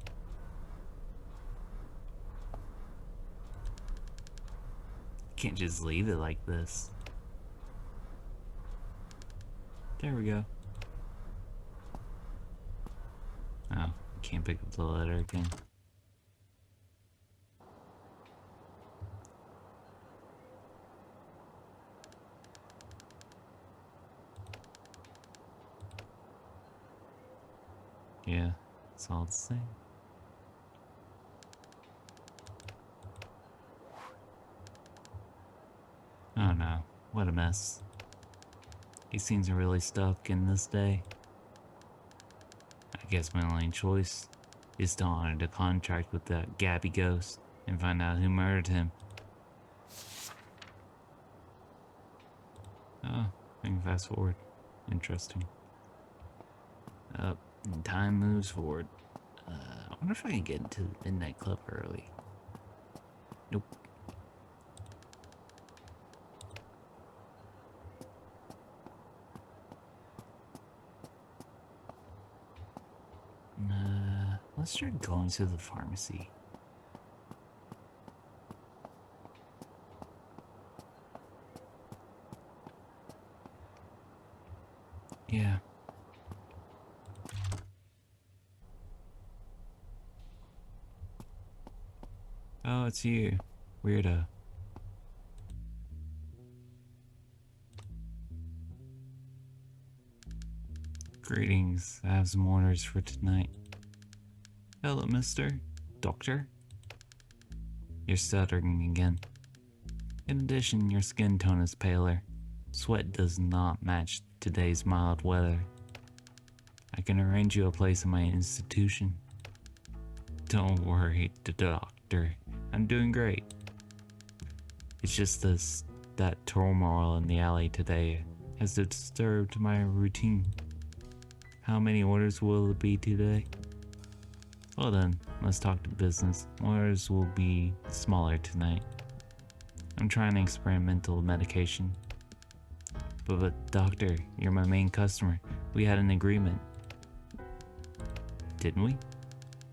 Can't just leave it like this. There we go. Oh, can't pick up the letter again. Yeah, it's all the same. Oh no, what a mess. He seems really stuck in this day. I guess my only choice is to honor the contract with that Gabby ghost and find out who murdered him. Oh, I can fast forward. Interesting. Time moves forward. I wonder if I can get into the Midnight Club early. Nope. Let's try going to the pharmacy. Yeah. Oh, it's you. Weirdo. Greetings. I have some orders for tonight. Hello, mister. Doctor? You're stuttering again. In addition, your skin tone is paler. Sweat does not match today's mild weather. I can arrange you a place in my institution. Don't worry, doctor. I'm doing great. It's just that turmoil in the alley today has disturbed my routine. How many orders will it be today? Well then, let's talk to business. Orders will be smaller tonight. I'm trying experimental medication. But doctor, you're my main customer. We had an agreement. Didn't we?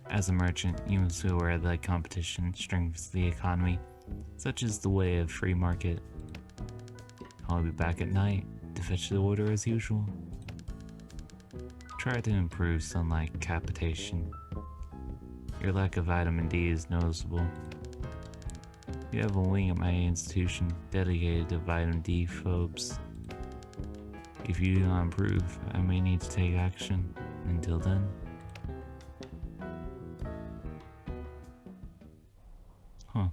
As a merchant, you must be aware that competition strengthens the economy. Such is the way of free market. I'll be back at night to fetch the order as usual. Try to improve sunlight capitation. Your lack of vitamin D is noticeable. You have a wing at my institution dedicated to vitamin D phobes. If you do not improve, I may need to take action. Until then. Huh.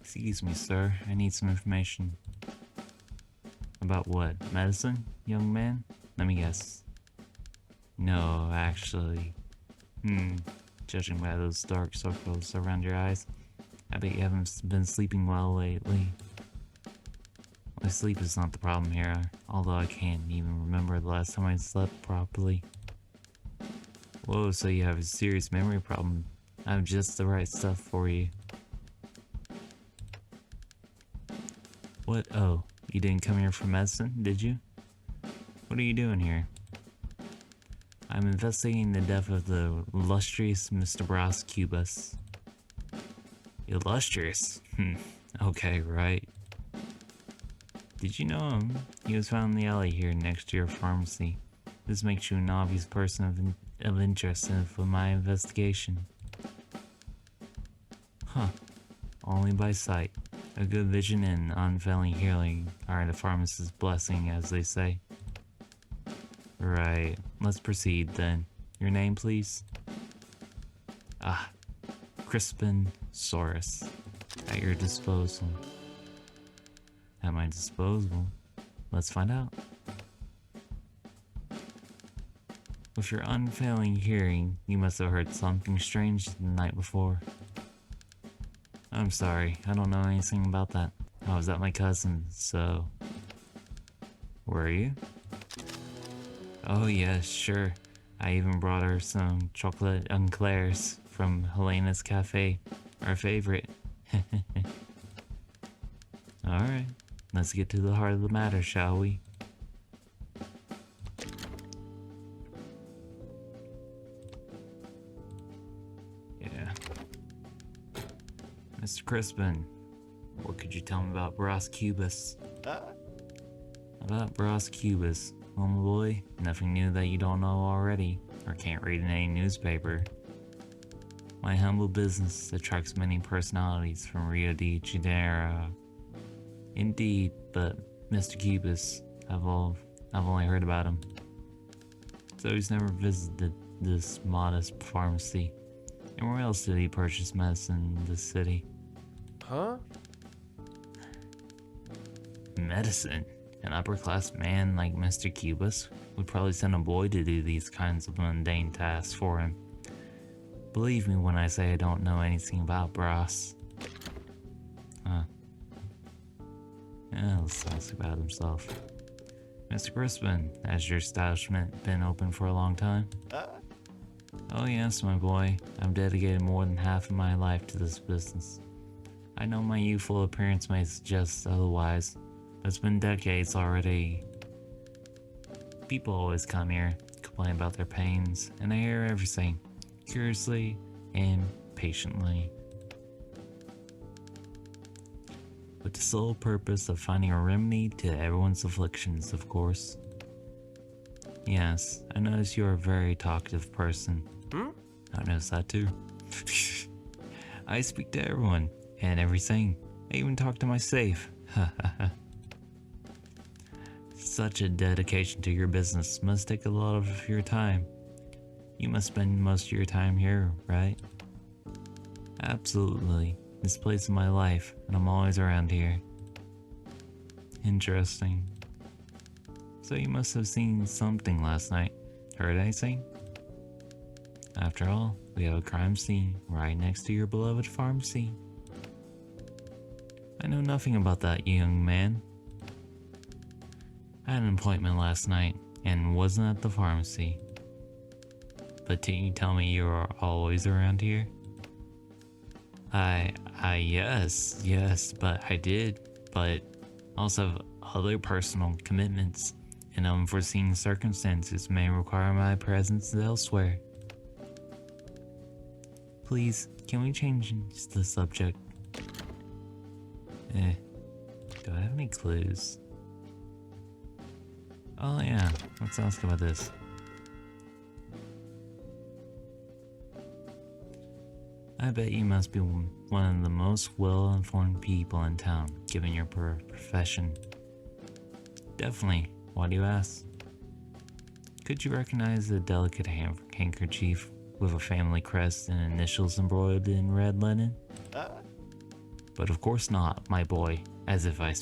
Excuse me, sir. I need some information. About what? Medicine, young man? Let me guess. No, actually. Judging by those dark circles around your eyes, I bet you haven't been sleeping well lately. My sleep is not the problem here, although I can't even remember the last time I slept properly. Whoa, so you have a serious memory problem. I have just the right stuff for you. What? Oh, you didn't come here for medicine, did you? What are you doing here? I'm investigating the death of the illustrious Mr. Posthumous. Illustrious? Okay, right. Did you know him? He was found in the alley here next to your pharmacy. This makes you an obvious person of interest for my investigation. Huh. Only by sight. A good vision and unfailing hearing are the pharmacist's blessing, as they say. Right. Let's proceed then. Your name, please? Crispin Saurus. At your disposal. At my disposal? Let's find out. With your unfailing hearing, you must have heard something strange the night before. I'm sorry, I don't know anything about that. I was at my cousin's, so... Were you? Oh yes, sure. I even brought her some chocolate eclairs from Helena's Cafe, our favorite. Alright, let's get to the heart of the matter, shall we? Yeah. Mr. Crispin, what could you tell me about Posthumous? About Posthumous, homeboy, nothing new that you don't know already, or can't read in any newspaper. My humble business attracts many personalities from Rio de Janeiro. Indeed, but Mr. Cubus, I've only heard about him. So he's never visited this modest pharmacy. And where else did he purchase medicine in this city? Huh? Medicine? An upper-class man like Mr. Cubus would probably send a boy to do these kinds of mundane tasks for him. Believe me when I say I don't know anything about Brass. Huh. Yeah, let's ask about himself. Mr. Crispin, has your establishment been open for a long time? Oh yes, my boy. I've dedicated more than half of my life to this business. I know my youthful appearance may suggest otherwise, but it's been decades already. People always come here, complain about their pains, and I hear everything, curiously and patiently. with the sole purpose of finding a remedy to everyone's afflictions, of course. Yes, I notice you're a very talkative person. I noticed that too. I speak to everyone and everything. I even talk to my safe. Such a dedication to your business must take a lot of your time. You must spend most of your time here, right? Absolutely. This place is my life, and I'm always around here. Interesting. So you must have seen something last night. Heard anything? After all, we have a crime scene right next to your beloved pharmacy. I know nothing about that, young man. I had an appointment last night and wasn't at the pharmacy. But didn't you tell me you are always around here? Yes, but I did, but also have other personal commitments and unforeseen circumstances may require my presence elsewhere. Please, can we change the subject? Do I have any clues? Oh yeah, let's ask about this. I bet you must be one of the most well-informed people in town, given your profession. Definitely. Why do you ask? Could you recognize a delicate handkerchief with a family crest and initials embroidered in red linen? But of course not, my boy. As if I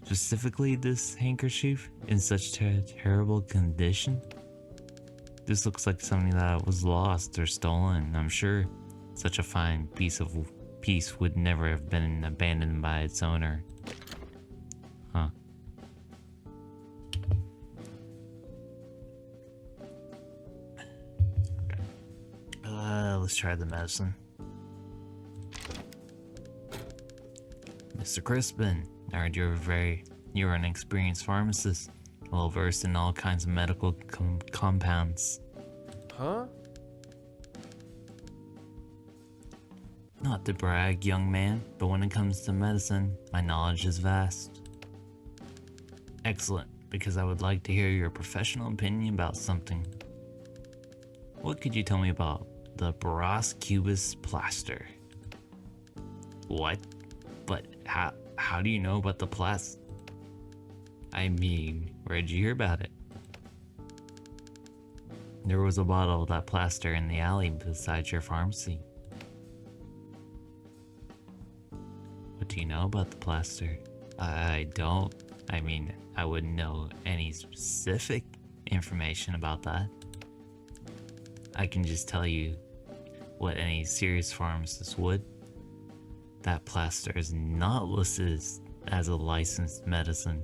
specifically this handkerchief in such terrible condition? This looks like something that was lost or stolen. I'm sure such a fine piece would never have been abandoned by its owner. Huh. Let's try the medicine. Mr. Crispin, I heard you're an experienced pharmacist, well versed in all kinds of medical compounds. Huh? Not to brag, young man, but when it comes to medicine, my knowledge is vast. Excellent, because I would like to hear your professional opinion about something. What could you tell me about the Posthumous plaster? What? But how do you know about the I mean, where'd you hear about it? There was a bottle of that plaster in the alley beside your pharmacy. What do you know about the plaster? I don't. I mean, I wouldn't know any specific information about that. I can just tell you what any serious pharmacist would. That plaster is not listed as a licensed medicine.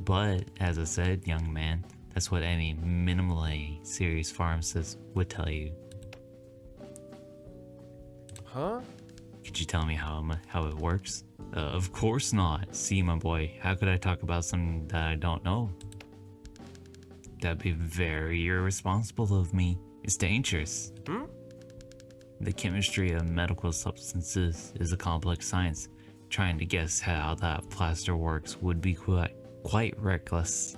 But, as I said, young man, that's what any minimally serious pharmacist would tell you. Huh? Could you tell me how it works? Of course not. See, my boy, how could I talk about something that I don't know? That'd be very irresponsible of me. It's dangerous. The chemistry of medical substances is a complex science. Trying to guess how that plaster works would be quite reckless.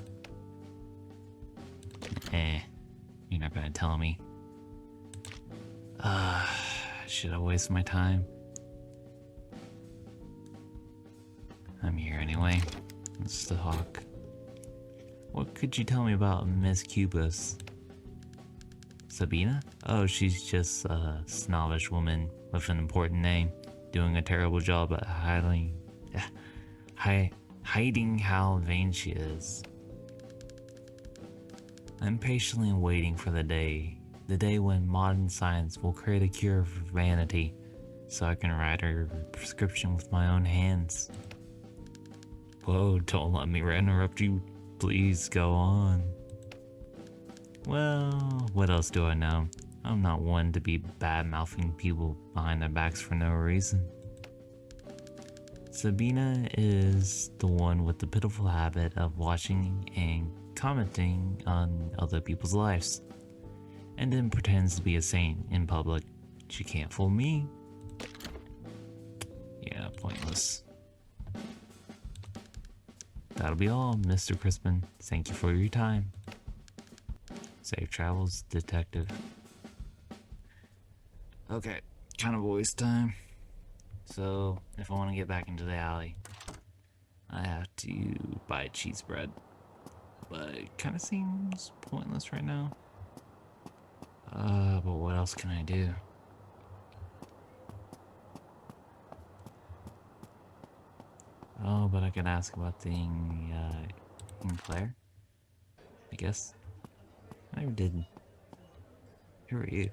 You're not gonna tell me. Should I waste my time? I'm here anyway. Let's talk. What could you tell me about Miss Cubus? Sabina? Oh, she's just a snobbish woman with an important name, doing a terrible job at hiding how vain she is. I'm patiently waiting for the day when modern science will create a cure for vanity, so I can write her prescription with my own hands. Whoa, don't let me interrupt you. Please go on. Well, what else do I know? I'm not one to be bad-mouthing people behind their backs for no reason. Sabina is the one with the pitiful habit of watching and commenting on other people's lives. and then pretends to be a saint in public. She can't fool me. Yeah, pointless. That'll be all, Mr. Crispin. Thank you for your time. Safe travels, detective. Okay, kind of a waste time. So, if I want to get back into the alley, I have to buy cheese bread. But it kind of seems pointless right now. But what else can I do? Oh, but I could ask about the in Claire, I guess. I never did. Who are you?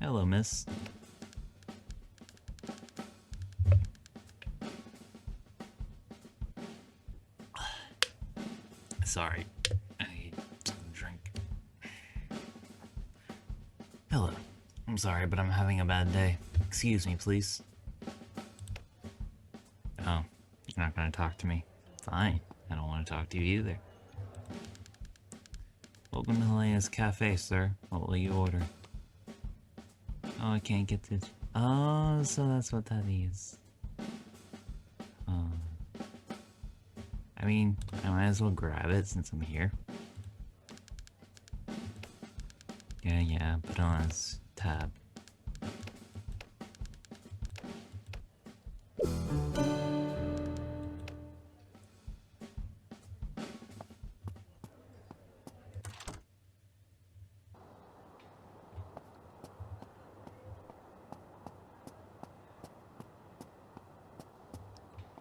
Hello, miss. Sorry, I need some drink. Hello. I'm sorry, but I'm having a bad day. Excuse me, please. Oh, you're not gonna talk to me? Fine. I don't want to talk to you either. Welcome to Helena's Cafe, sir. What will you order? Oh, I can't get this. Oh, so that's what that is. I mean, I might as well grab it since I'm here. Yeah, put on this tab.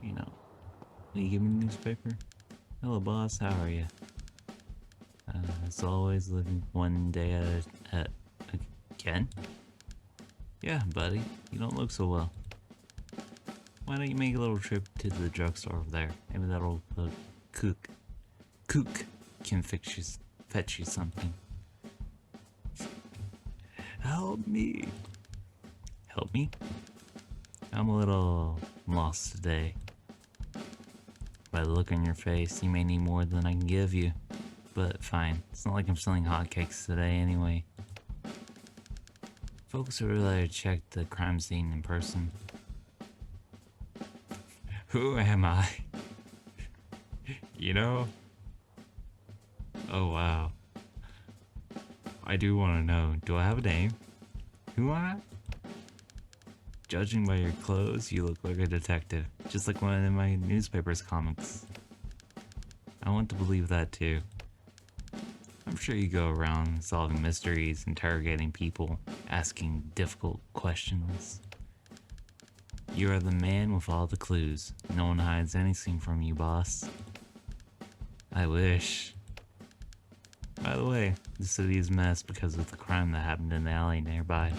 You know, will you give me the newspaper? Hello, boss. How are you? As always, living one day at again. Yeah, buddy. You don't look so well. Why don't you make a little trip to the drugstore over there? Maybe that'll kook can fetch you something. Help me. Help me? I'm a little lost today. By the look on your face, you may need more than I can give you. But fine, it's not like I'm selling hotcakes today anyway. Folks would rather check the crime scene in person. Who am I? You know? Oh wow. I do want to know, do I have a name? Who am I? Judging by your clothes, you look like a detective, just like one of my newspaper's comics. I want to believe that too. I'm sure you go around solving mysteries, interrogating people, asking difficult questions. You are the man with all the clues. No one hides anything from you, boss. I wish. By the way, the city is a mess because of the crime that happened in the alley nearby.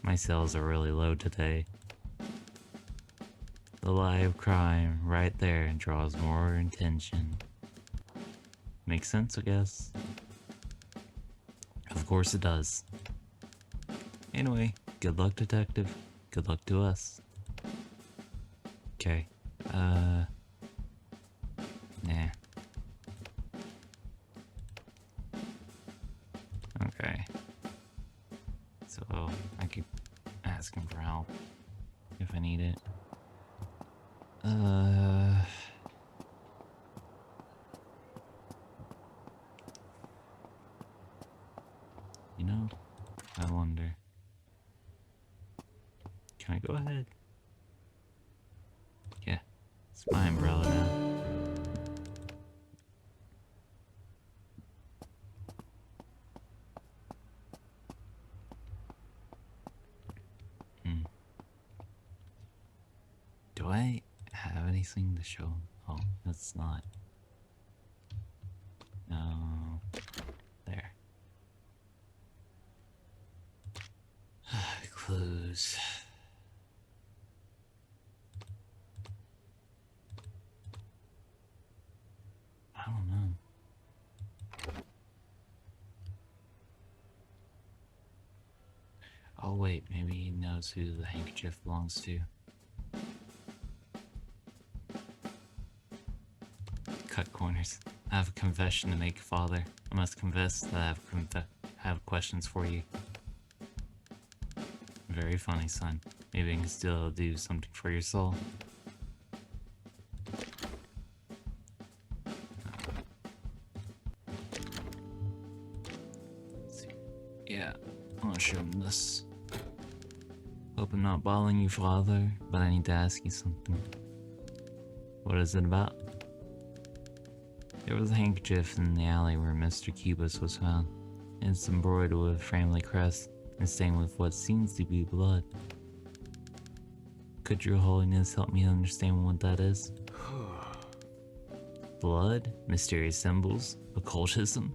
My sales are really low today. The live crime right there draws more attention. Makes sense, I guess. Of course it does. Anyway, good luck, detective. Good luck to us. Okay. Nah. Okay. So, I keep asking for help if I need it. You know, I wonder. Can I go ahead? Yeah, it's my umbrella now. Do I have anything to show? Oh, that's not. No. There. Clues. I don't know. Oh wait, maybe he knows who the handkerchief belongs to. Cut corners. rumors. I have a confession to make, Father. I must confess that I have questions for you. Very funny, son. Maybe I can still do something for your soul. Let's see. Yeah, I want to show him this. Hope I'm not bothering you, Father, but I need to ask you something. What is it about? There was a handkerchief in the alley where Mr. Cubus was found. It's embroidered with a family crest and stained with what seems to be blood. Could your holiness help me understand what that is? Blood? Mysterious symbols? Occultism?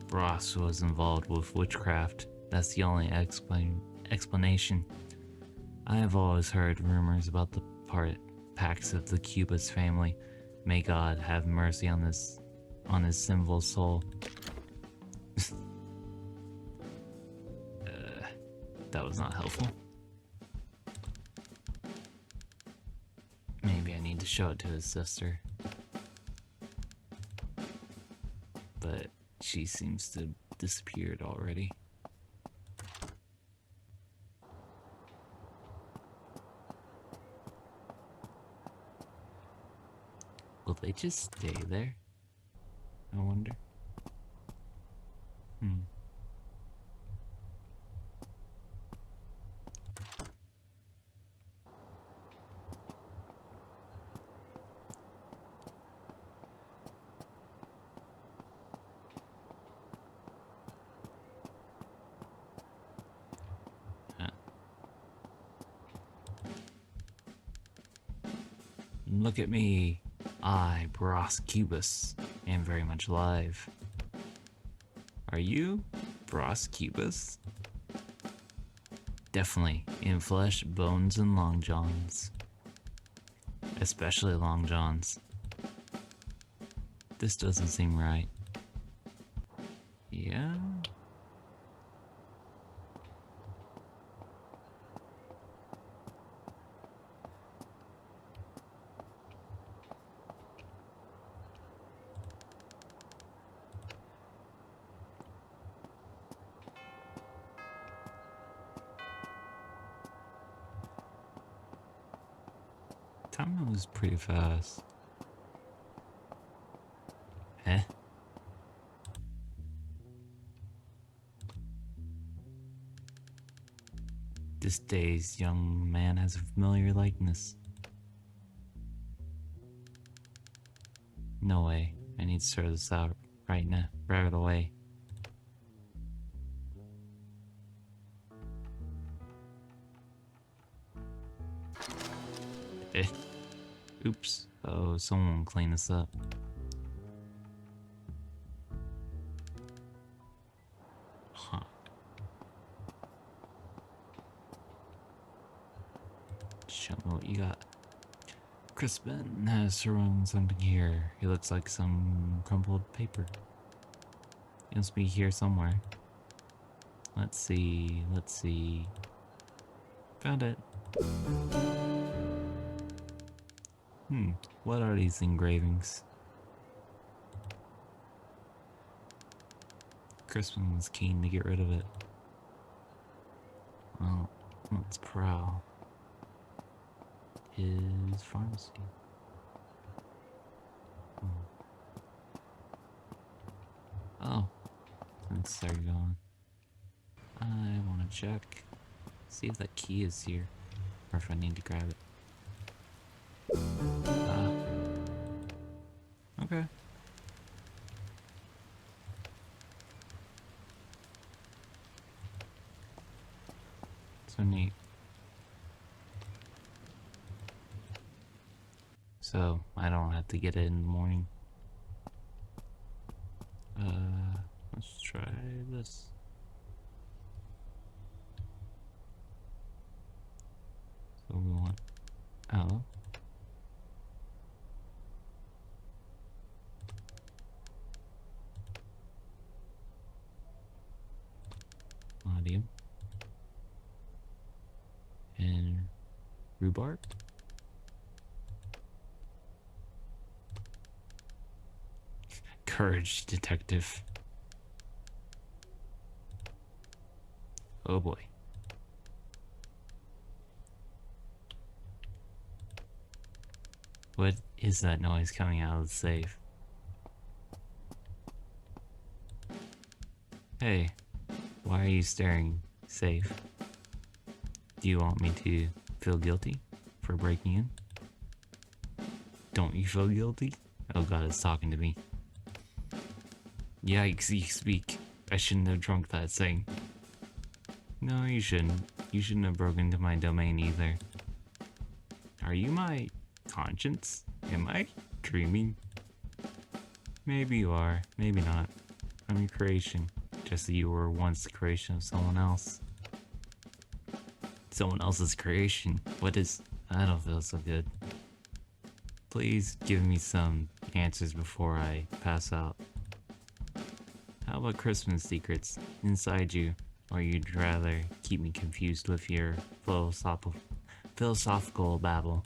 Ross was involved with witchcraft. That's the only explanation. I have always heard rumors about the pacts of the Cubus family. May God have mercy on his sinful soul. That was not helpful. Maybe I need to show it to his sister. But she seems to have disappeared already. Will they just stay there? I wonder. Look at me. I, Bros Cubus, am very much alive. Are you Bros Cubus? Definitely, in flesh, bones, and long johns. Especially long johns. This doesn't seem right. Yeah? Time moves pretty fast. Eh? This day's young man has a familiar likeness. No way. I need to sort this out right now, right away. Eh. Oops. Oh, someone clean this up. Huh. Show me what you got. Crispin has thrown something here. He looks like some crumpled paper. He must be here somewhere. Let's see. Found it. What are these engravings? Crispin was keen to get rid of it. Well, let's prowl his pharmacy. Oh, let's start going. I want to check, see if that key is here, or if I need to grab it. Okay. So neat. So I don't have to get it in the morning. Let's try this. So we want aloe. Audium. And rhubarb. Courage, detective. Oh boy. What is that noise coming out of the safe? Hey, why are you staring safe? Do you want me to feel guilty for breaking in? Don't you feel guilty? Oh god, it's talking to me. Yikes, you speak. I shouldn't have drunk that thing. No, you shouldn't. You shouldn't have broken into my domain either. Are you my conscience? Am I dreaming? Maybe you are, maybe not. I'm your creation, just that you were once the creation of someone else. Someone else's creation? What is... I don't feel so good. Please give me some answers before I pass out. How about Christmas secrets inside you, or you'd rather keep me confused with your philosophical babble?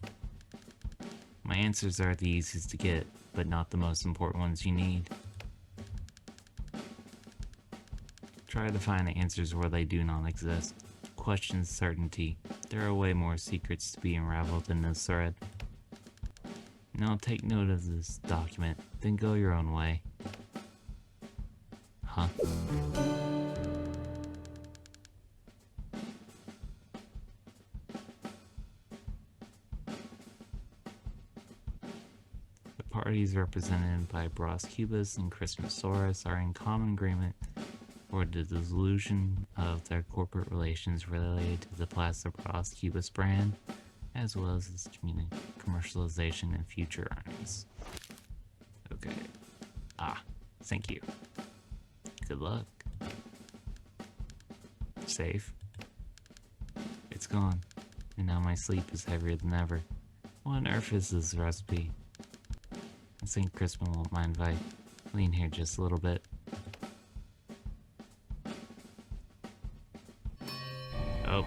My answers are the easiest to get, but not the most important ones you need. Try to find the answers where they do not exist. Question certainty. There are way more secrets to be unraveled in this thread. Now take note of this document, then go your own way. Huh? The parties represented by Posthumous and Christmasaurus are in common agreement for the dissolution of their corporate relations related to the Plaster Posthumous brand, as well as its commercialization and future earnings. Okay. Thank you. Good luck. Safe. It's gone, and now my sleep is heavier than ever. What on earth is this recipe? I think Crispin won't mind if I lean here just a little bit. Oh.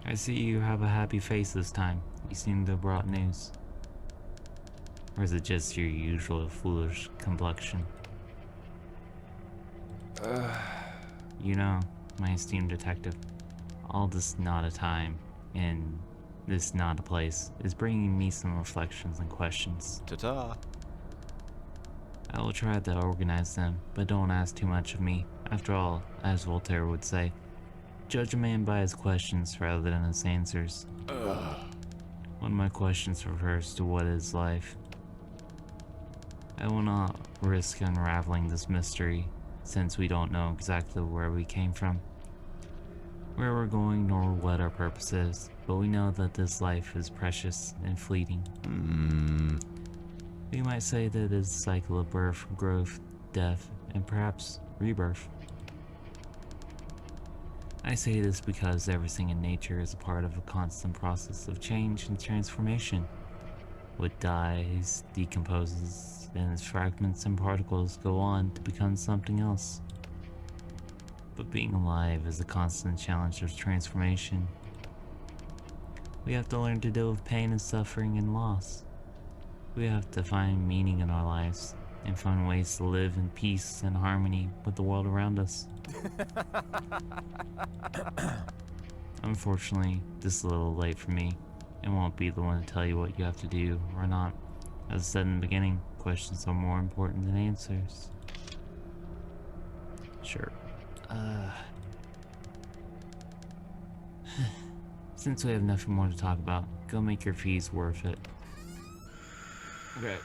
I see you have a happy face this time. You seem to have brought news. Or is it just your usual foolish complexion? You know, my esteemed detective, all this not a time, and this not a place, is bringing me some reflections and questions. Ta-ta. I will try to organize them, but don't ask too much of me. After all, as Voltaire would say, judge a man by his questions rather than his answers. One of my questions refers to what is life. I will not risk unraveling this mystery, since we don't know exactly where we came from, where we're going, nor what our purpose is, but we know that this life is precious and fleeting. We might say that it is a cycle of birth, growth, death, and perhaps rebirth. I say this because everything in nature is a part of a constant process of change and transformation. What dies, decomposes, and its fragments and particles go on to become something else. But being alive is a constant challenge of transformation. We have to learn to deal with pain and suffering and loss. We have to find meaning in our lives and find ways to live in peace and harmony with the world around us. Unfortunately, this is a little late for me, and won't be the one to tell you what you have to do or not. As I said in the beginning, questions are more important than answers. Sure. Since we have nothing more to talk about, go make your fees worth it. Okay,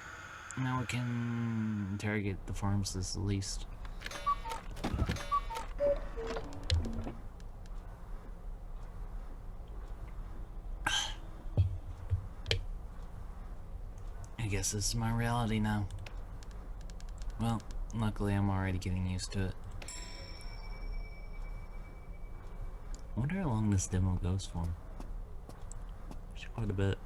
now we can interrogate the pharmacist at least. I guess this is my reality now. Well, luckily I'm already getting used to it. I wonder how long this demo goes for. Quite a bit.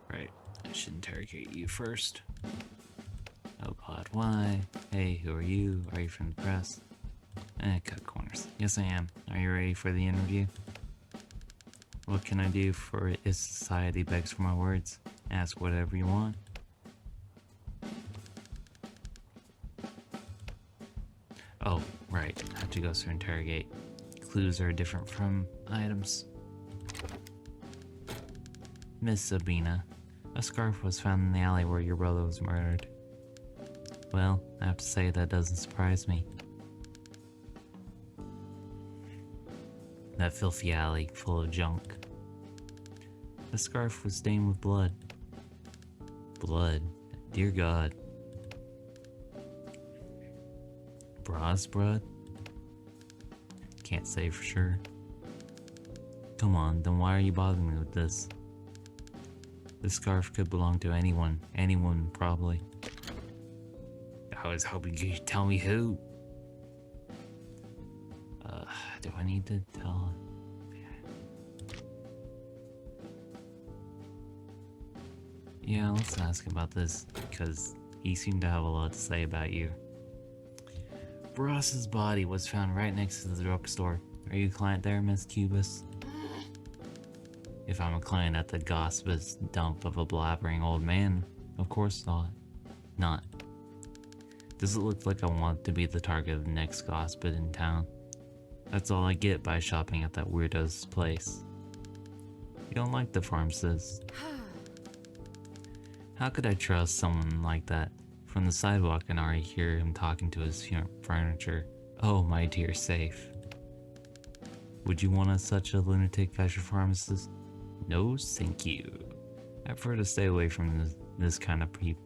Right, I should interrogate interrogate you first. Oh god, why? Hey, who are you? Are you from the press? Cut corners. Yes, I am. Are you ready for the interview? What can I do for it if society begs for my words? Ask whatever you want. Oh, right. I have to go through interrogate. Clues are different from items. Miss Sabina, a scarf was found in the alley where your brother was murdered. Well, I have to say that doesn't surprise me. That filthy alley full of junk. The scarf was stained with blood. Blood? Dear God. Bra's blood? Can't say for sure. Come on, then why are you bothering me with this? The scarf could belong to anyone. Anyone, probably. I was hoping you'd tell me who. Do I need to tell? Yeah, let's ask about this, because he seemed to have a lot to say about you. Ross's body was found right next to the drugstore. Are you a client there, Miss Cubis? If I'm a client at the gossipous dump of a blabbering old man, of course not. Does it look like I want to be the target of the next gossip in town? That's all I get by shopping at that weirdo's place. You don't like the pharmacist. How could I trust someone like that? From the sidewalk, I can already hear him talking to his furniture. Oh, my dear safe. Would you want such a lunatic as your pharmacist? No, thank you. I prefer to stay away from this kind of people.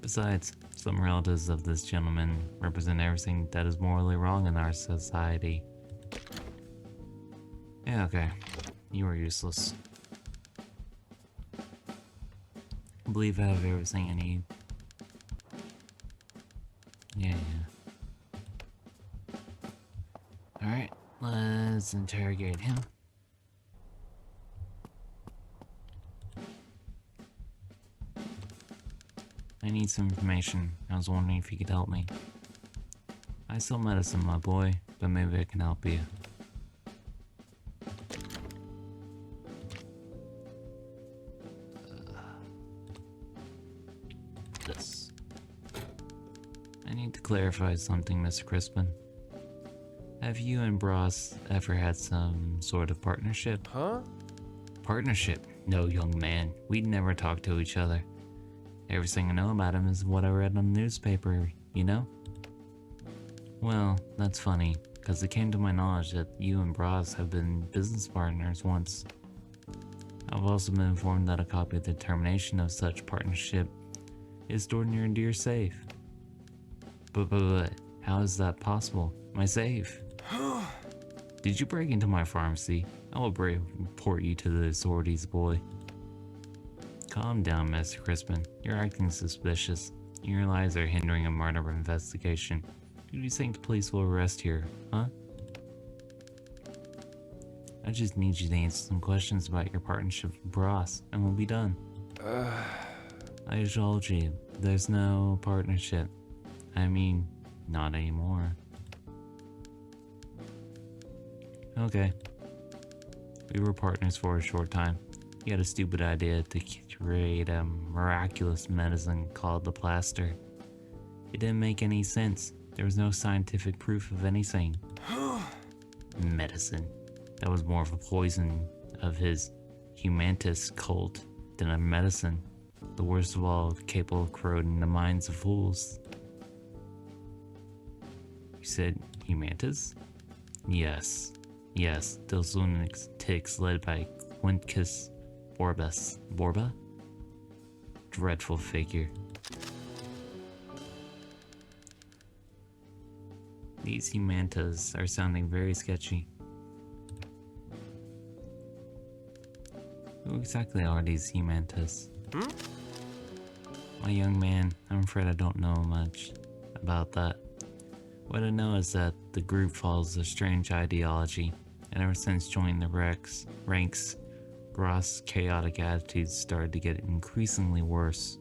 Besides, some relatives of this gentleman represent everything that is morally wrong in our society. Yeah, okay. You are useless. I believe I have everything I need. Yeah. Alright, let's interrogate him. I need some information. I was wondering if you could help me. I sell medicine, my boy, but maybe I can help you. This. I need to clarify something, Mr. Crispin. Have you and Bros ever had some sort of partnership? Huh? Partnership? No, young man. We'd never talk to each other. Everything I know about him is what I read on the newspaper, you know? Well, that's funny, because it came to my knowledge that you and Bros have been business partners once. I've also been informed that a copy of the termination of such partnership is stored in your dear safe. But, how is that possible? My safe? Did you break into my pharmacy? I will report you to the authorities, boy. Calm down, Mr. Crispin. You're acting suspicious. Your lies are hindering a murder investigation. Who do you think the police will arrest here, huh? I just need you to answer some questions about your partnership with Bros, and we'll be done. I told you, there's no partnership. I mean, not anymore. Okay. We were partners for a short time. You had a stupid idea to create a miraculous medicine called the plaster. It didn't make any sense. There was no scientific proof of anything. Medicine. That was more of a poison of his humanist cult than a medicine. The worst of all, capable of corroding the minds of fools. You said humanist? Yes. Yes, those lunatics led by Quintus Borbas. Borba? Dreadful figure. These humantas are sounding very sketchy. Who exactly are these humantas? My young man, I'm afraid I don't know much about that. What I know is that the group follows a strange ideology, and ever since joining the ranks, Ross's chaotic attitude started to get increasingly worse.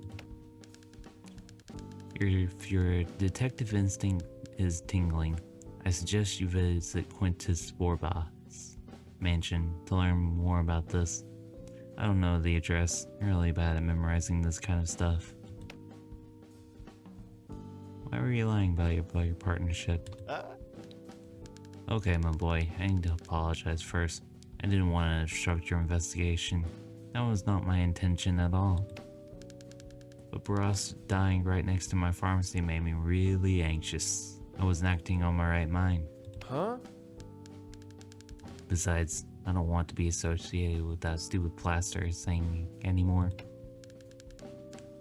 If your detective instinct is tingling, I suggest you visit Quintus Borba's mansion to learn more about this. I don't know the address. I'm really bad at memorizing this kind of stuff. Why were you lying about your partnership? Okay, my boy, I need to apologize first. I didn't want to obstruct your investigation. That was not my intention at all. But Ross dying right next to my pharmacy made me really anxious. I wasn't acting on my right mind. Huh? Besides, I don't want to be associated with that stupid plaster thing anymore.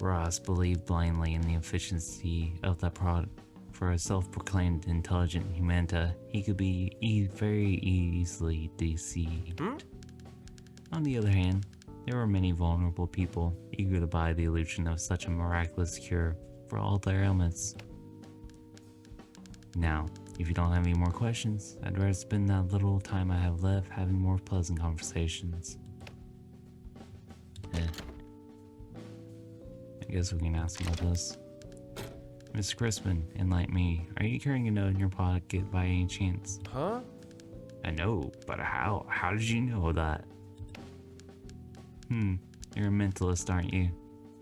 Ross believed blindly in the efficiency of that product. For a self-proclaimed intelligent humanta, he could be very easily deceived. On the other hand, there were many vulnerable people eager to buy the illusion of such a miraculous cure for all their ailments. Now, if you don't have any more questions, I'd rather spend that little time I have left having more pleasant conversations. I guess we can ask about this. Miss Crispin, enlighten me. Are you carrying a note in your pocket by any chance? Huh? I know, but how? How did you know that? You're a mentalist, aren't you?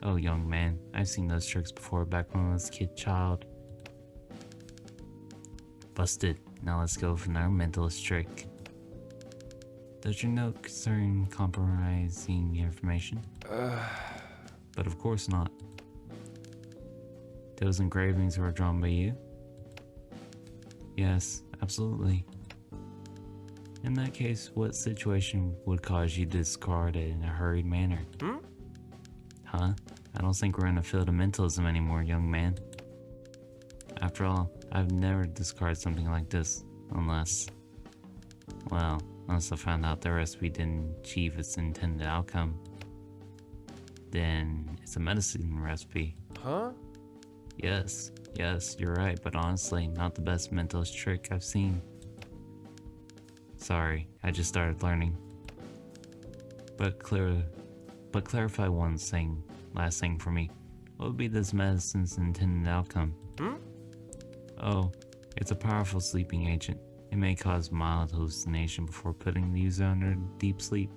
Oh, young man, I've seen those tricks before back when I was a child. Busted. Now let's go for another mentalist trick. Does your note concern compromising information? But of course not. Those engravings were drawn by you? Yes, absolutely. In that case, what situation would cause you to discard it in a hurried manner? Huh? I don't think we're in a field of mentalism anymore, young man. After all, I've never discarded something like this, unless I found out the recipe didn't achieve its intended outcome. Then it's a medicine recipe. Huh? Yes, you're right, but honestly, not the best mentalist trick I've seen. Sorry, I just started learning. But clarify one thing, last thing for me. What would be this medicine's intended outcome? Oh, it's a powerful sleeping agent. It may cause mild hallucination before putting the user under deep sleep.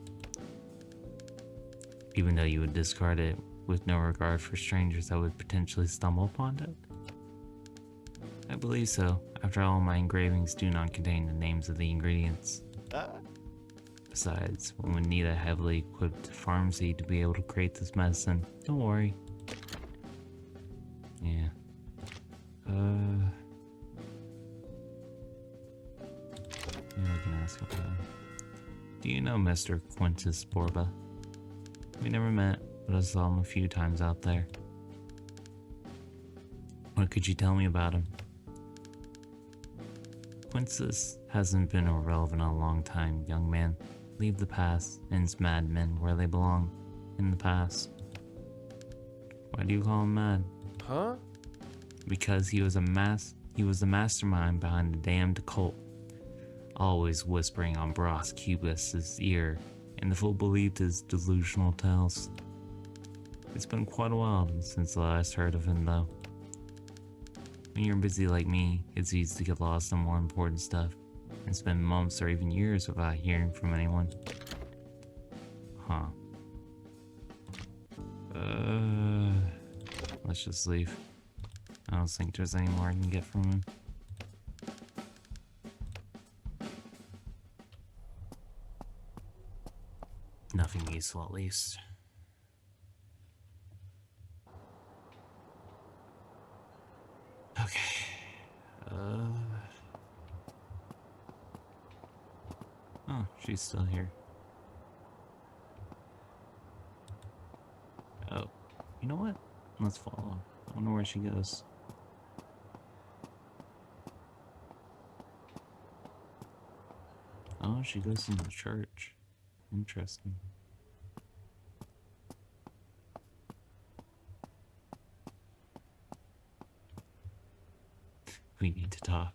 Even though you would discard it with no regard for strangers that would potentially stumble upon it? I believe so. After all, my engravings do not contain the names of the ingredients. Besides, one would need a heavily equipped pharmacy to be able to create this medicine. Don't worry. Yeah. Yeah, we can ask about him. Do you know Mr. Quintus Borba? We never met, but I saw him a few times out there. What could you tell me about him? Quintus hasn't been irrelevant in a long time, young man. Leave the past and its madmen where they belong, in the past. Why do you call him mad? Huh? Because he was the mastermind behind the damned cult, always whispering on Bros Cubus's ear, and the fool believed his delusional tales. It's been quite a while since I last heard of him, though. When you're busy like me, it's easy to get lost on more important stuff, and spend months or even years without hearing from anyone. Huh. Let's just leave. I don't think there's any more I can get from him. Nothing useful, at least. Okay. Oh, she's still here. Oh, you know what? Let's follow. I wonder where she goes. Oh, she goes into the church. Interesting. We need to talk.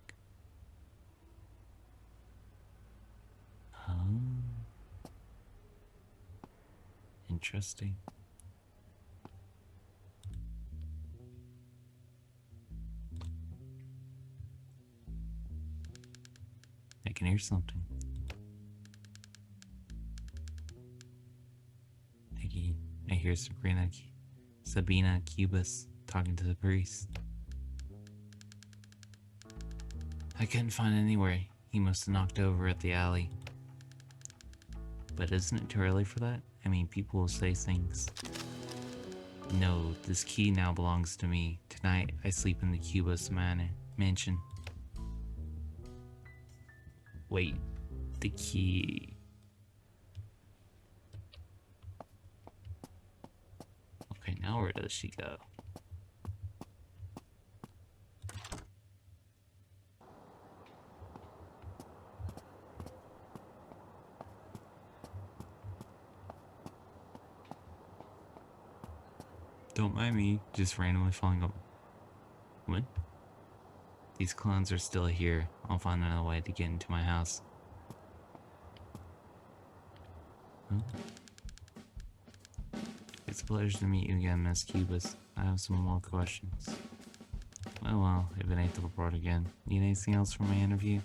Interesting. I can hear something. I hear Sabina Cubis talking to the priest. I couldn't find anywhere. He must have knocked over at the alley. But isn't it too early for that? I mean, people will say things. No, this key now belongs to me. Tonight, I sleep in the Cubis mansion. Wait, the key... Okay, now where does she go? Don't mind me, just randomly falling up. What? These clones are still here. I'll find another way to get into my house. Huh? It's a pleasure to meet you again, Miss Cubis. I have some more questions. Well, if it ain't the report again. Need anything else from my interview?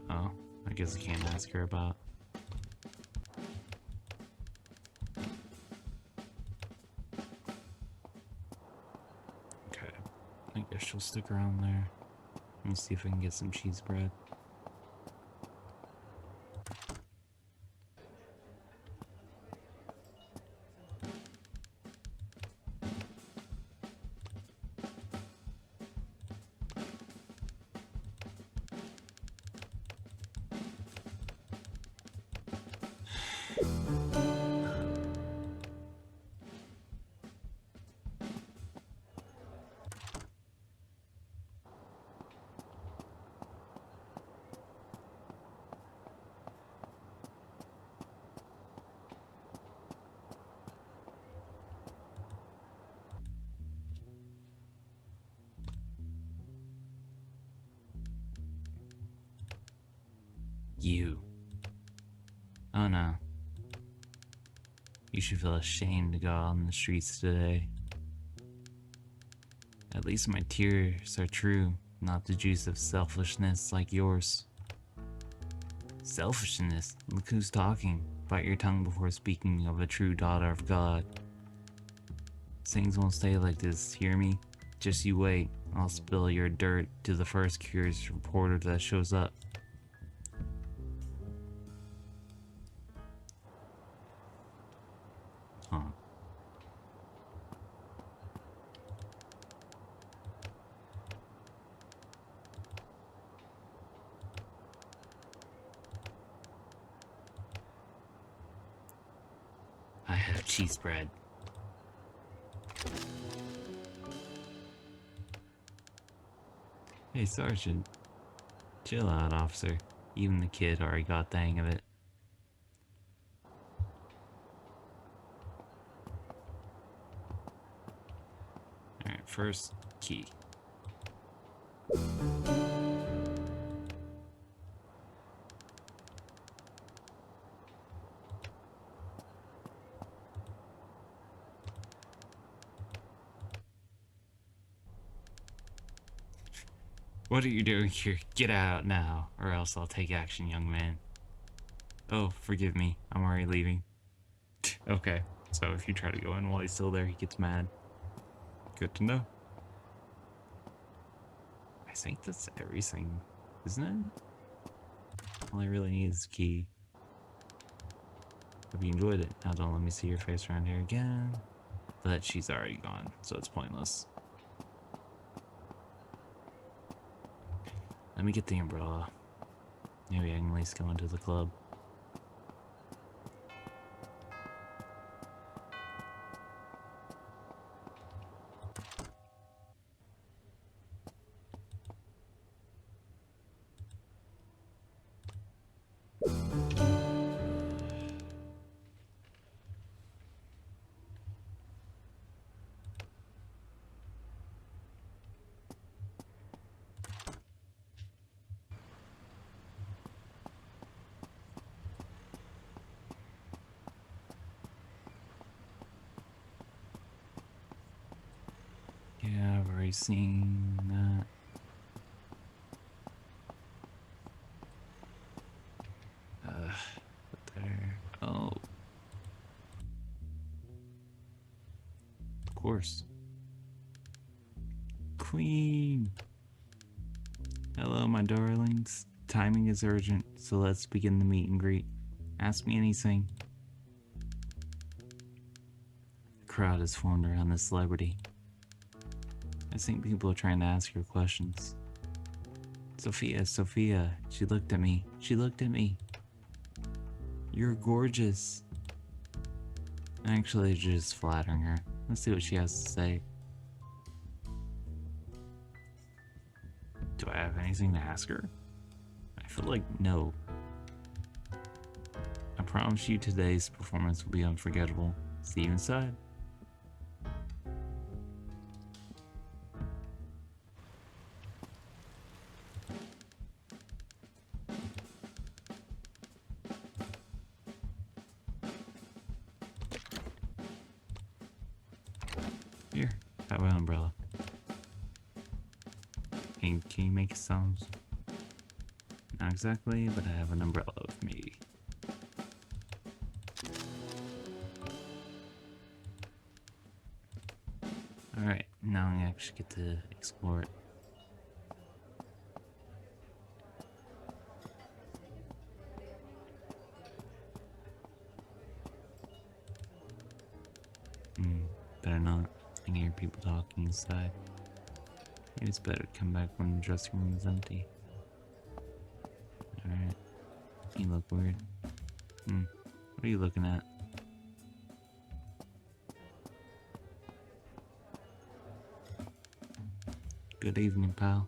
Oh, I guess I can't ask her about... Okay, I guess she'll stick around there. Let me see if I can get some cheese bread. You. Oh no. You should feel ashamed to go out on the streets today. At least my tears are true, not the juice of selfishness like yours. Selfishness? Look who's talking. Bite your tongue before speaking of a true daughter of God. Things won't stay like this, hear me? Just you wait. I'll spill your dirt to the first curious reporter that shows up. Huh. I have cheese bread. Hey, Sergeant. Chill out, officer. Even the kid already got the hang of it. Alright, first, key. What are you doing here? Get out now, or else I'll take action, young man. Oh, forgive me. I'm already leaving. Okay, so if you try to go in while he's still there, he gets mad. Good to know. I think that's everything, isn't it? All I really need is the key. Hope you enjoyed it. Now don't let me see your face around here again. But she's already gone, so it's pointless. Let me get the umbrella. Maybe I can at least go into the club. you seeing that? There. Oh. Of course. Queen! Hello, my darlings. Timing is urgent, so let's begin the meet and greet. Ask me anything. The crowd has formed around this celebrity. I think people are trying to ask her questions. Sophia, Sophia. She looked at me. She looked at me. You're gorgeous. Actually, just flattering her. Let's see what she has to say. Do I have anything to ask her? I feel like no. I promise you today's performance will be unforgettable. See you inside. Here, have my umbrella. Can you make sounds? Not exactly, but I have an umbrella with me. Alright, now I actually get to explore it. Better not. I can hear people talking inside. Maybe it's better to come back when the dressing room is empty. Alright. You look weird. What are you looking at? Good evening, pal.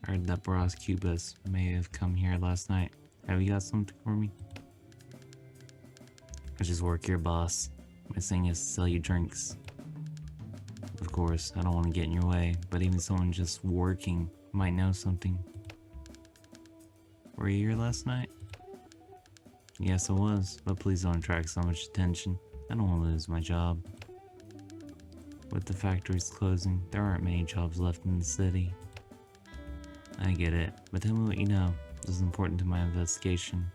I heard that Bras Cubas may have come here last night. Have you got something for me? I just work here, boss. My thing is to sell you drinks. Of course, I don't want to get in your way, but even someone just working might know something. Were you here last night? Yes, I was, but please don't attract so much attention. I don't want to lose my job. With the factories closing, there aren't many jobs left in the city. I get it, but tell me what you know. This is important to my investigation.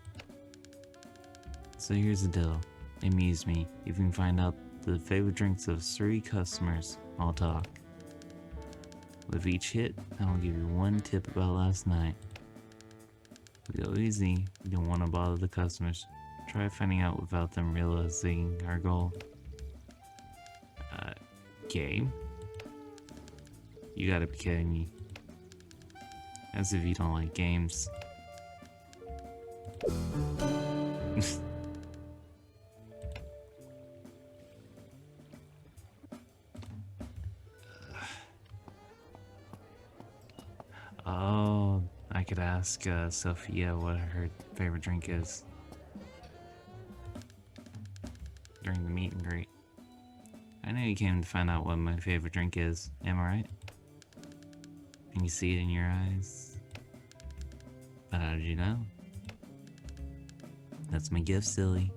So here's the deal. Amuse me. If you can find out the favorite drinks of 3 customers, I'll talk. With each hit, I'll give you 1 tip about last night. We go easy. You don't want to bother the customers. Try finding out without them realizing our goal. Game? You gotta be kidding me. As if you don't like games. Oh, I could ask Sophia what her favorite drink is during the meet and greet. I know you came to find out what my favorite drink is, am I right? Can you see it in your eyes? But how did you know? That's my gift, silly.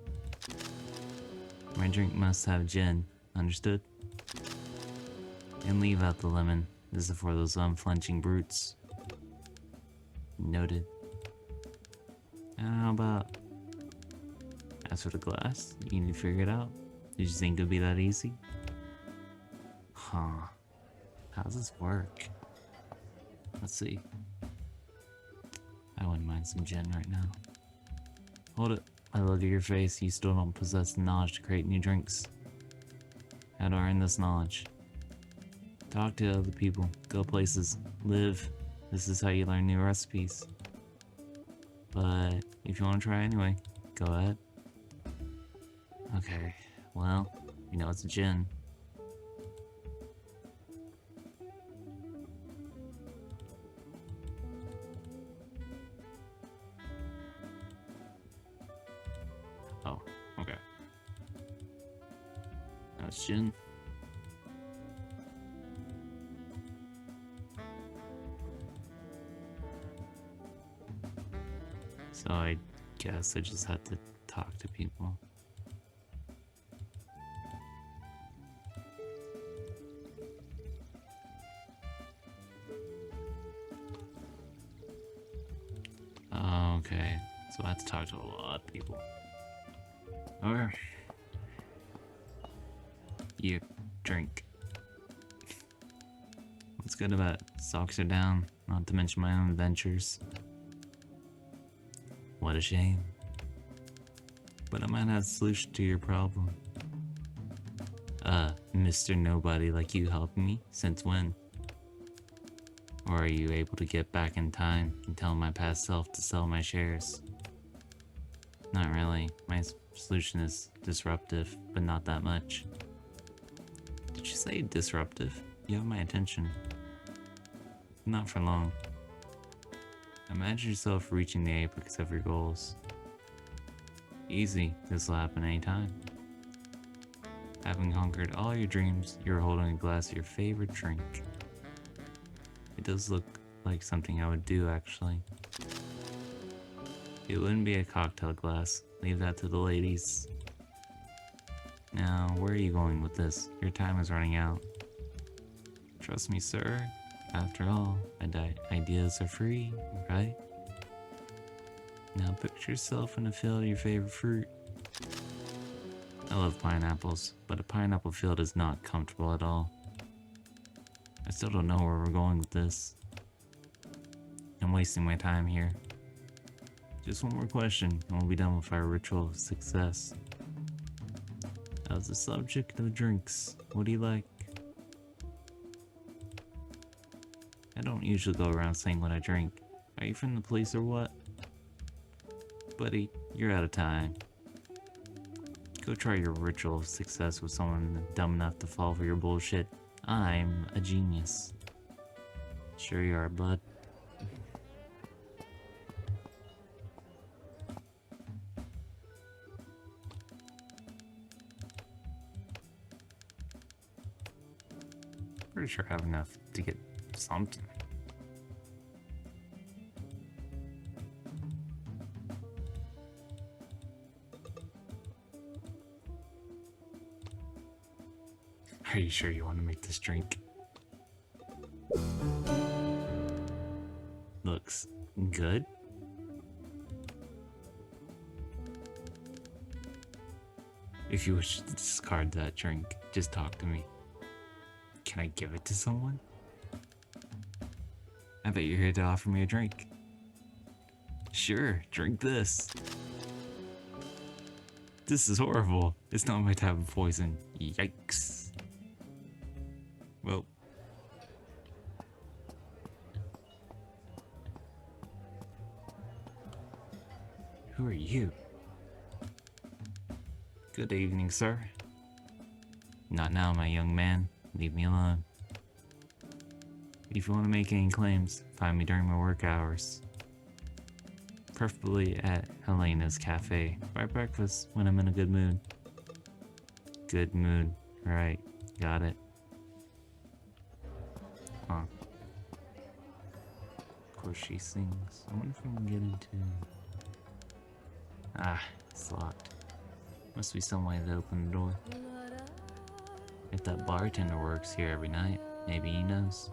My drink must have gin, understood? And leave out the lemon. This is for those unflinching brutes. Noted. And how about... As for the glass, you need to figure it out. Did you think it would be that easy? Huh. How does this work? Let's see. I wouldn't mind some gin right now. Hold it. I look at your face, you still don't possess the knowledge to create new drinks. How do I earn this knowledge? Talk to other people, go places, live. This is how you learn new recipes. But if you want to try anyway, go ahead. Okay, well, you know it's a gin. Oh, okay. That's gin. So I guess I just had to talk to people. Okay, so I have to talk to a lot of people. Or you drink. What's good about it? Stocks are down, not to mention my own ventures. What a shame. But I might have a solution to your problem. Mr. Nobody like you helping me? Since when? Or are you able to get back in time and tell my past self to sell my shares? Not really. My solution is disruptive, but not that much. Did you say disruptive? You have my attention. Not for long. Imagine yourself reaching the apex of your goals. Easy, this will happen anytime. Having conquered all your dreams, you're holding a glass of your favorite drink. It does look like something I would do, actually. It wouldn't be a cocktail glass. Leave that to the ladies. Now, where are you going with this? Your time is running out. Trust me, sir. After all, ideas are free, right? Now picture yourself in a field of your favorite fruit. I love pineapples, but a pineapple field is not comfortable at all. I still don't know where we're going with this. I'm wasting my time here. Just one more question, and we'll be done with our ritual of success. As the subject of drinks, what do you like? I don't usually go around saying what I drink. Are you from the police or what? Buddy, you're out of time. Go try your ritual of success with someone dumb enough to fall for your bullshit. I'm a genius. Sure you are, bud. Pretty sure I have enough to get something. Are you sure you want to make this drink? Looks good. If you wish to discard that drink, just talk to me. Can I give it to someone? I bet you're here to offer me a drink. Sure, drink this. This is horrible. It's not my type of poison. Yikes. Well. Who are you? Good evening, sir. Not now, my young man. Leave me alone. If you want to make any claims, find me during my work hours. Preferably at Helena's Cafe. By breakfast, when I'm in a good mood. Good mood. Right, got it. Huh. Of course she sings. I wonder if I can get into... Ah, it's locked. Must be some way to open the door. If that bartender works here every night, maybe he knows.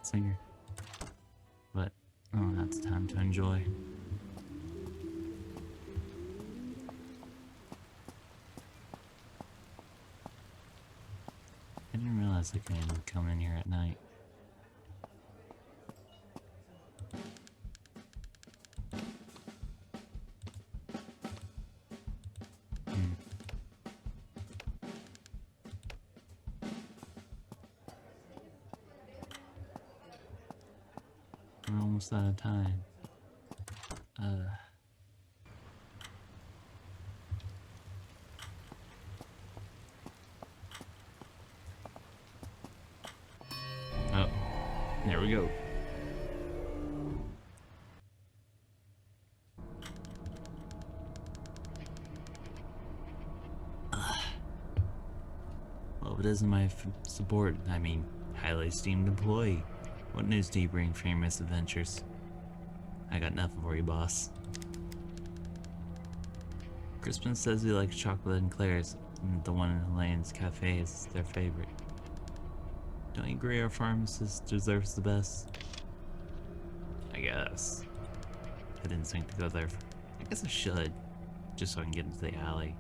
Singer. But, oh, that's time to enjoy. I didn't realize I could come in here at night. We're almost out of time. Oh, there we go. Well, What isn't my support? I mean, highly esteemed employee. What news do you bring from your misadventures? I got nothing for you, boss. Crispin says he likes chocolate and Claire's, and the one in Elaine's cafe is their favorite. Don't you agree our pharmacist deserves the best? I guess. I didn't think to go there. I guess I should, just so I can get into the alley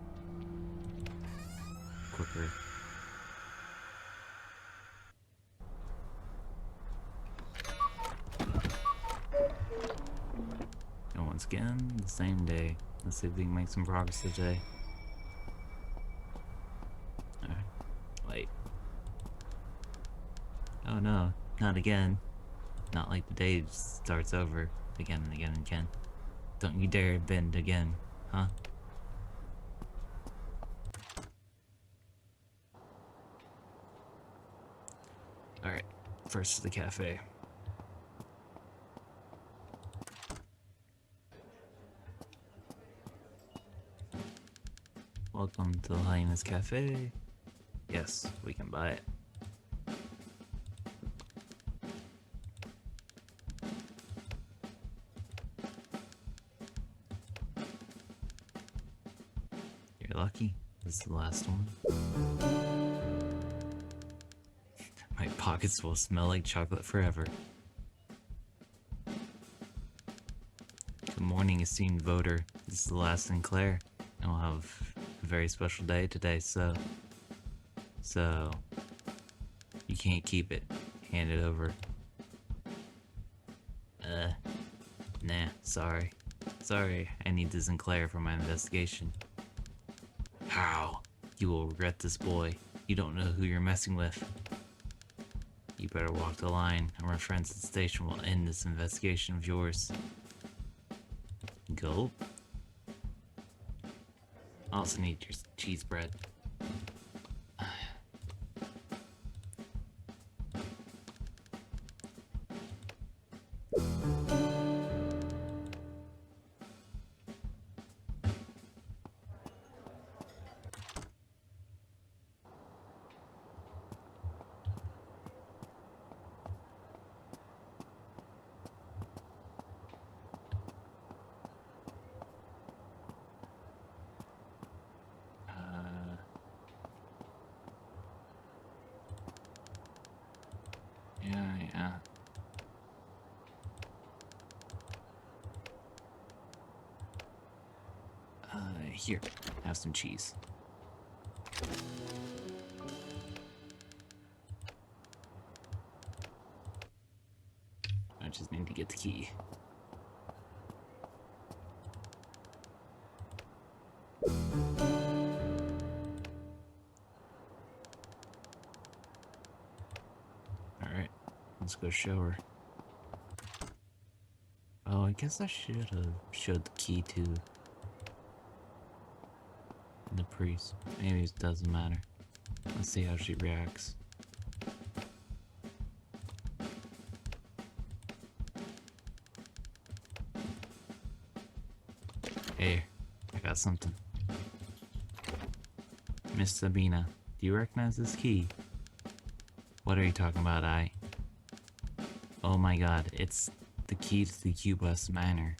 quicker. And once again, the same day. Let's see if we can make some progress today. Alright, wait. Oh no, not again. Not like the day starts over again and again and again. Don't you dare bend again, huh? Alright, first to the cafe. Welcome to the Hyena's Cafe. Yes, we can buy it. You're lucky. This is the last one. My pockets will smell like chocolate forever. Good morning, esteemed voter. This is the last in Claire. And we'll have a very special day today, so you can't keep it. Hand it over. Nah, sorry. Sorry, I need this in Claire for my investigation. How? You will regret this, boy. You don't know who you're messing with. You better walk the line, and my friends at the station will end this investigation of yours. Gulp. I also need your cheese bread. Yeah. Here, have some cheese. I just need to get the key. Alright, let's go show her. Oh, I guess I should have showed the key to the priest. Maybe it doesn't matter. Let's see how she reacts. Hey, I got something. Miss Sabina, do you recognize this key? What are you talking about, Oh my god, it's the key to the Cubus Manor.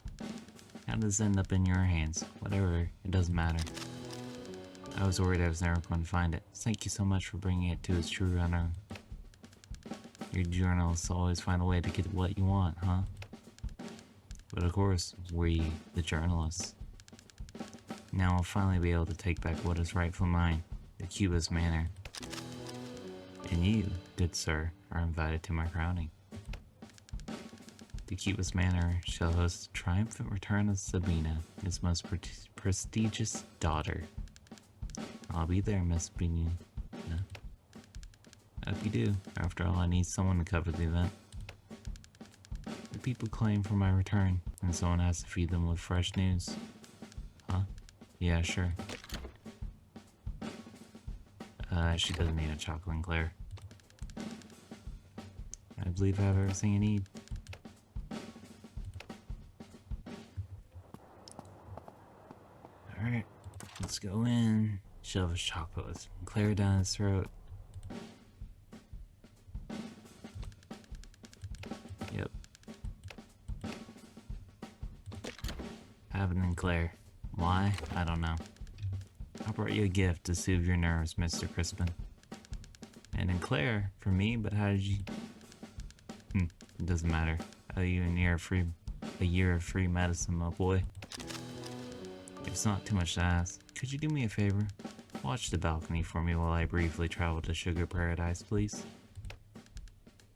How does it end up in your hands? Whatever, it doesn't matter. I was worried I was never going to find it. Thank you so much for bringing it to its true owner. Your journalists always find a way to get what you want, huh? But of course, we, the journalists. Now I'll finally be able to take back what is rightfully mine, the Cubus Manor. And you, good sir, are invited to my crowning. The Cubus Manor shall host the triumphant return of Sabina, his most prestigious daughter. I'll be there, Miss Sabina. I hope you do. After all, I need someone to cover the event. The people claim for my return, and someone has to feed them with fresh news. Huh? Yeah, sure. She doesn't need a chocolate and Claire. I believe I have everything you need. Alright, let's go in. Shove his chocolate with Claire down his throat. And Claire. Why? I don't know. I brought you a gift to soothe your nerves, Mr. Crispin. And then Claire, for me, but how did you... it doesn't matter. I owe you a year of free medicine, my boy. If it's not too much to ask, could you do me a favor? Watch the balcony for me while I briefly travel to Sugar Paradise, please.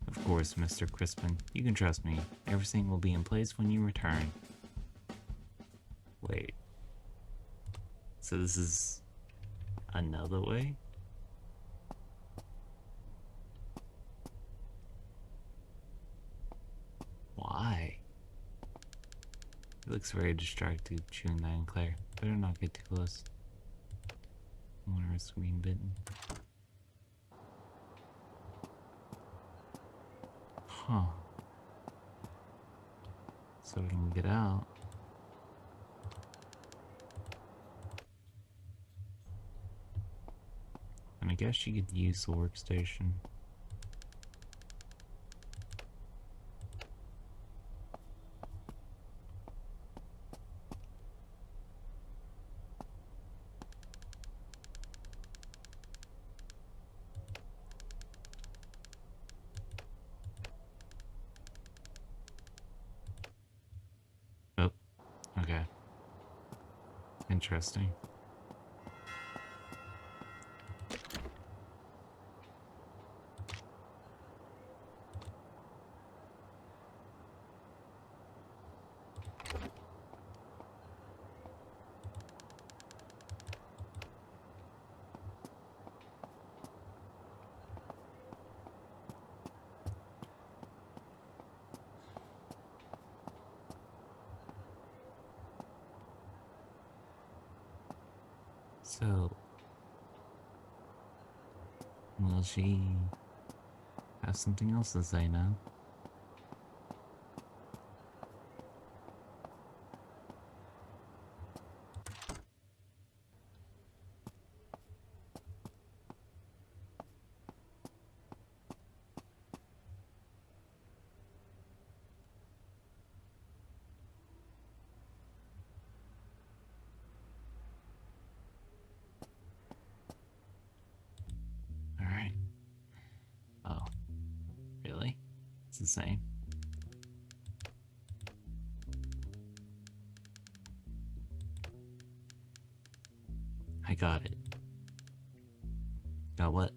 Of course, Mr. Crispin. You can trust me. Everything will be in place when you return. Wait. So this is another way? Why? It looks very distracted, chewing that in Claire. Better not get too close. I want to risk being bitten. Huh. So we can get out. And I guess you could use the workstation. Oh, okay. Interesting. So, will she have something else to say now? Alright. Oh, really? It's the same. I got it. Got what?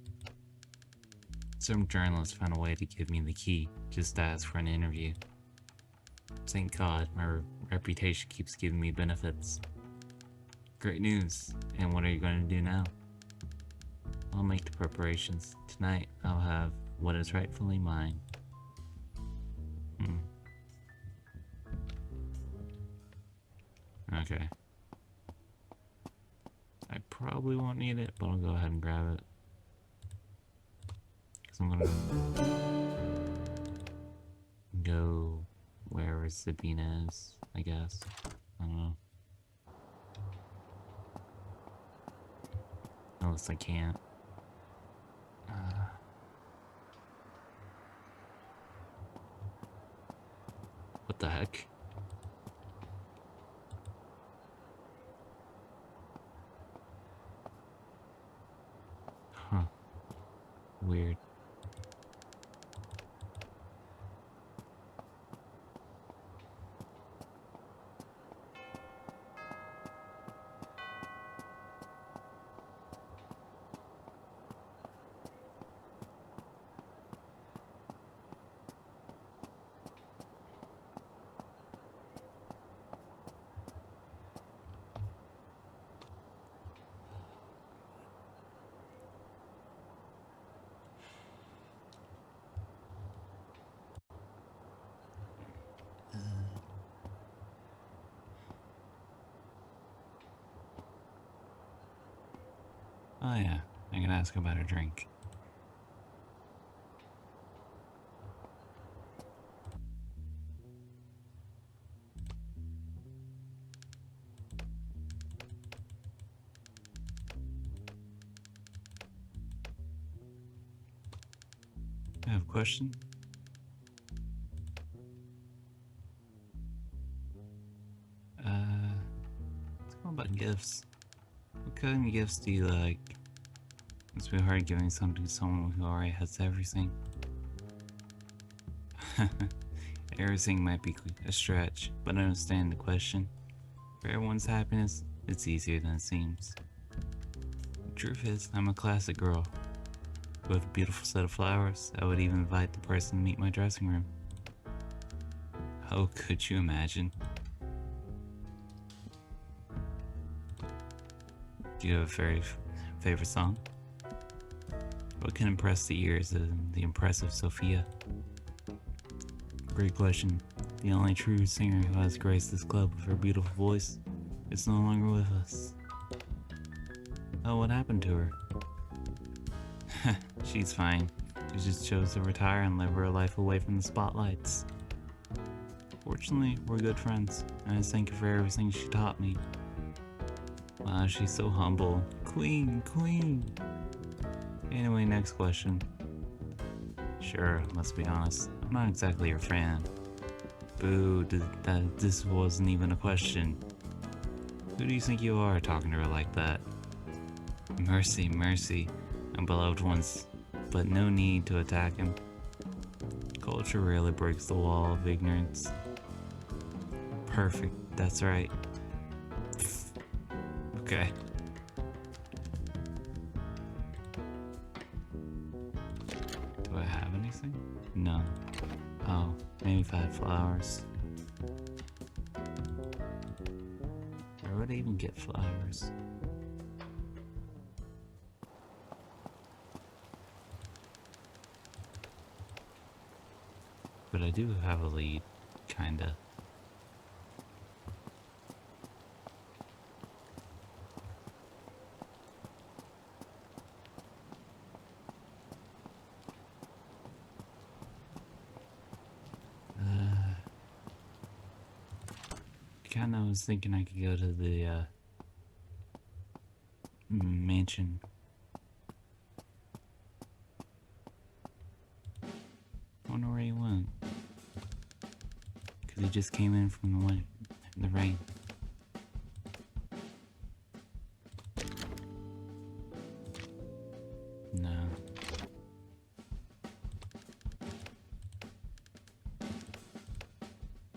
Some journalist found a way to give me the key, just to ask for an interview. Thank God, my reputation keeps giving me benefits. Great news. And what are you going to do now? I'll make the preparations. Tonight, I'll have what is rightfully mine. Okay. I probably won't need it, but I'll go ahead and grab it. Because I'm gonna go wherever Sabina is, I guess. I don't know. Unless I can't. What the heck? Huh. Weird. Oh yeah, I can ask about a drink. I have a question. Gifts. What kind of gifts do you like? It's really hard giving something to someone who already has everything. Everything might be a stretch, but I understand the question. For everyone's happiness, it's easier than it seems. The truth is, I'm a classic girl. With a beautiful set of flowers, I would even invite the person to meet my dressing room. Oh, could you imagine? Do you have a very favorite song? What can impress the ears of the impressive Sophia? Great question. The only true singer who has graced this club with her beautiful voice is no longer with us. Oh, what happened to her? She's fine. She just chose to retire and live her life away from the spotlights. Fortunately, we're good friends, and I thank her for everything she taught me. Wow, she's so humble. Queen, queen! Anyway, next question. Sure, let's be honest. I'm not exactly your fan. Boo, this wasn't even a question. Who do you think you are talking to her like that? Mercy, mercy, my beloved ones, but no need to attack him. Culture rarely breaks the wall of ignorance. Perfect, that's right. Okay. Do I have anything? No. Oh, maybe if I had flowers. Where would I even get flowers? But I do have a lead, kinda. Kinda was thinking I could go to the mansion. Wonder where he went. Cause he just came in from the rain. No.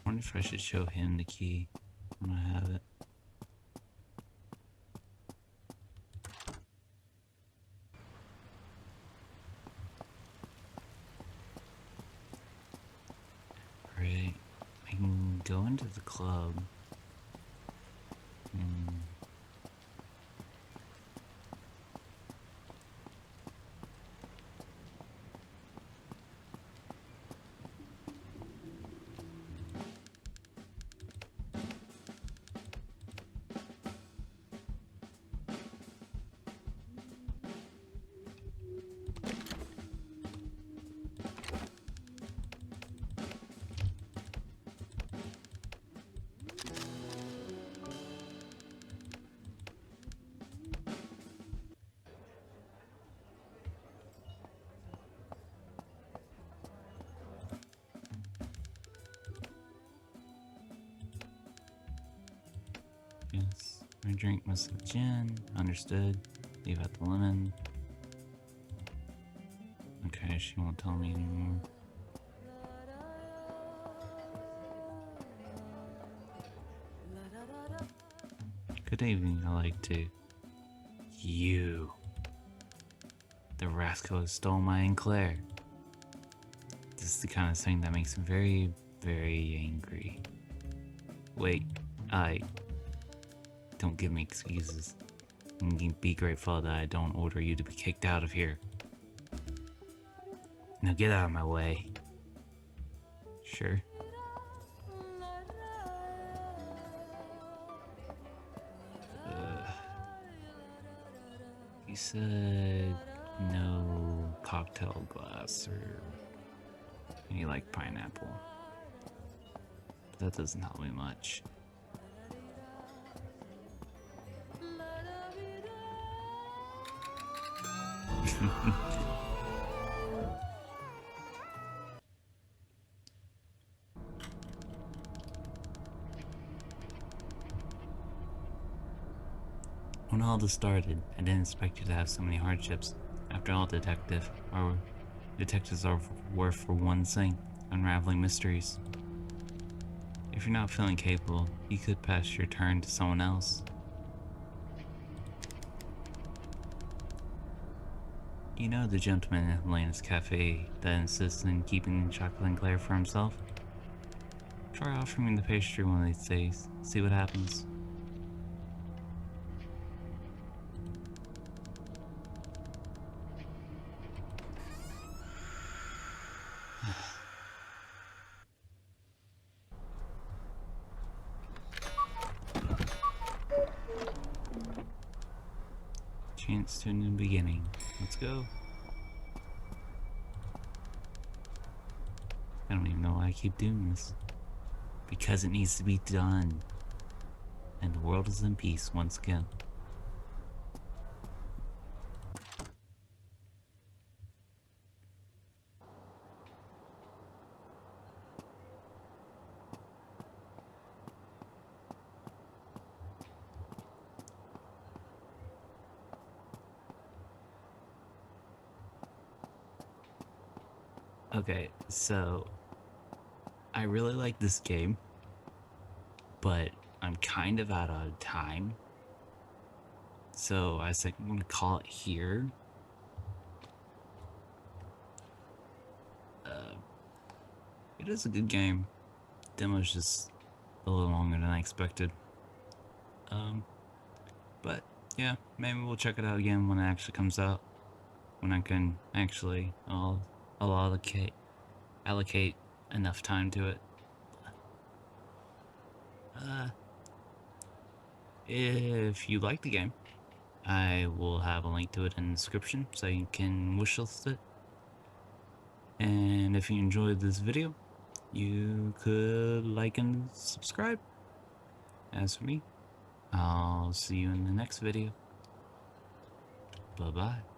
Wonder if I should show him the key when I have it. Right. I can go into the club. Yes. I drink most of the gin. Understood. Leave out the lemon. Okay, she won't tell me anymore. Good evening, I like to. You. The rascal who stole my Aunt Claire. This is the kind of thing that makes me very, very angry. Wait, don't give me excuses. And be grateful that I don't order you to be kicked out of here. Now get out of my way. Sure. You said no cocktail glass or you like pineapple. But that doesn't help me much. When all this started, I didn't expect you to have so many hardships. After all, detectives are worth for one thing, unraveling mysteries. If you're not feeling capable, you could pass your turn to someone else. You know the gentleman in Helena's cafe that insists on keeping the chocolate eclair for himself? Try offering the pastry one of these days, see what happens. Chance to a new beginning. Let's go. I don't even know why I keep doing this. Because it needs to be done. And the world is in peace once again. Okay, so I really like this game, but I'm kind of out of time. So I was like, I'm gonna call it here. It is a good game. Demo's just a little longer than I expected. Um, but yeah, maybe we'll check it out again when it actually comes out. When I can actually, I'll allocate enough time to it. If you like the game, I will have a link to it in the description so you can wishlist it. And if you enjoyed this video, you could like and subscribe. As for me, I'll see you in the next video. Bye bye.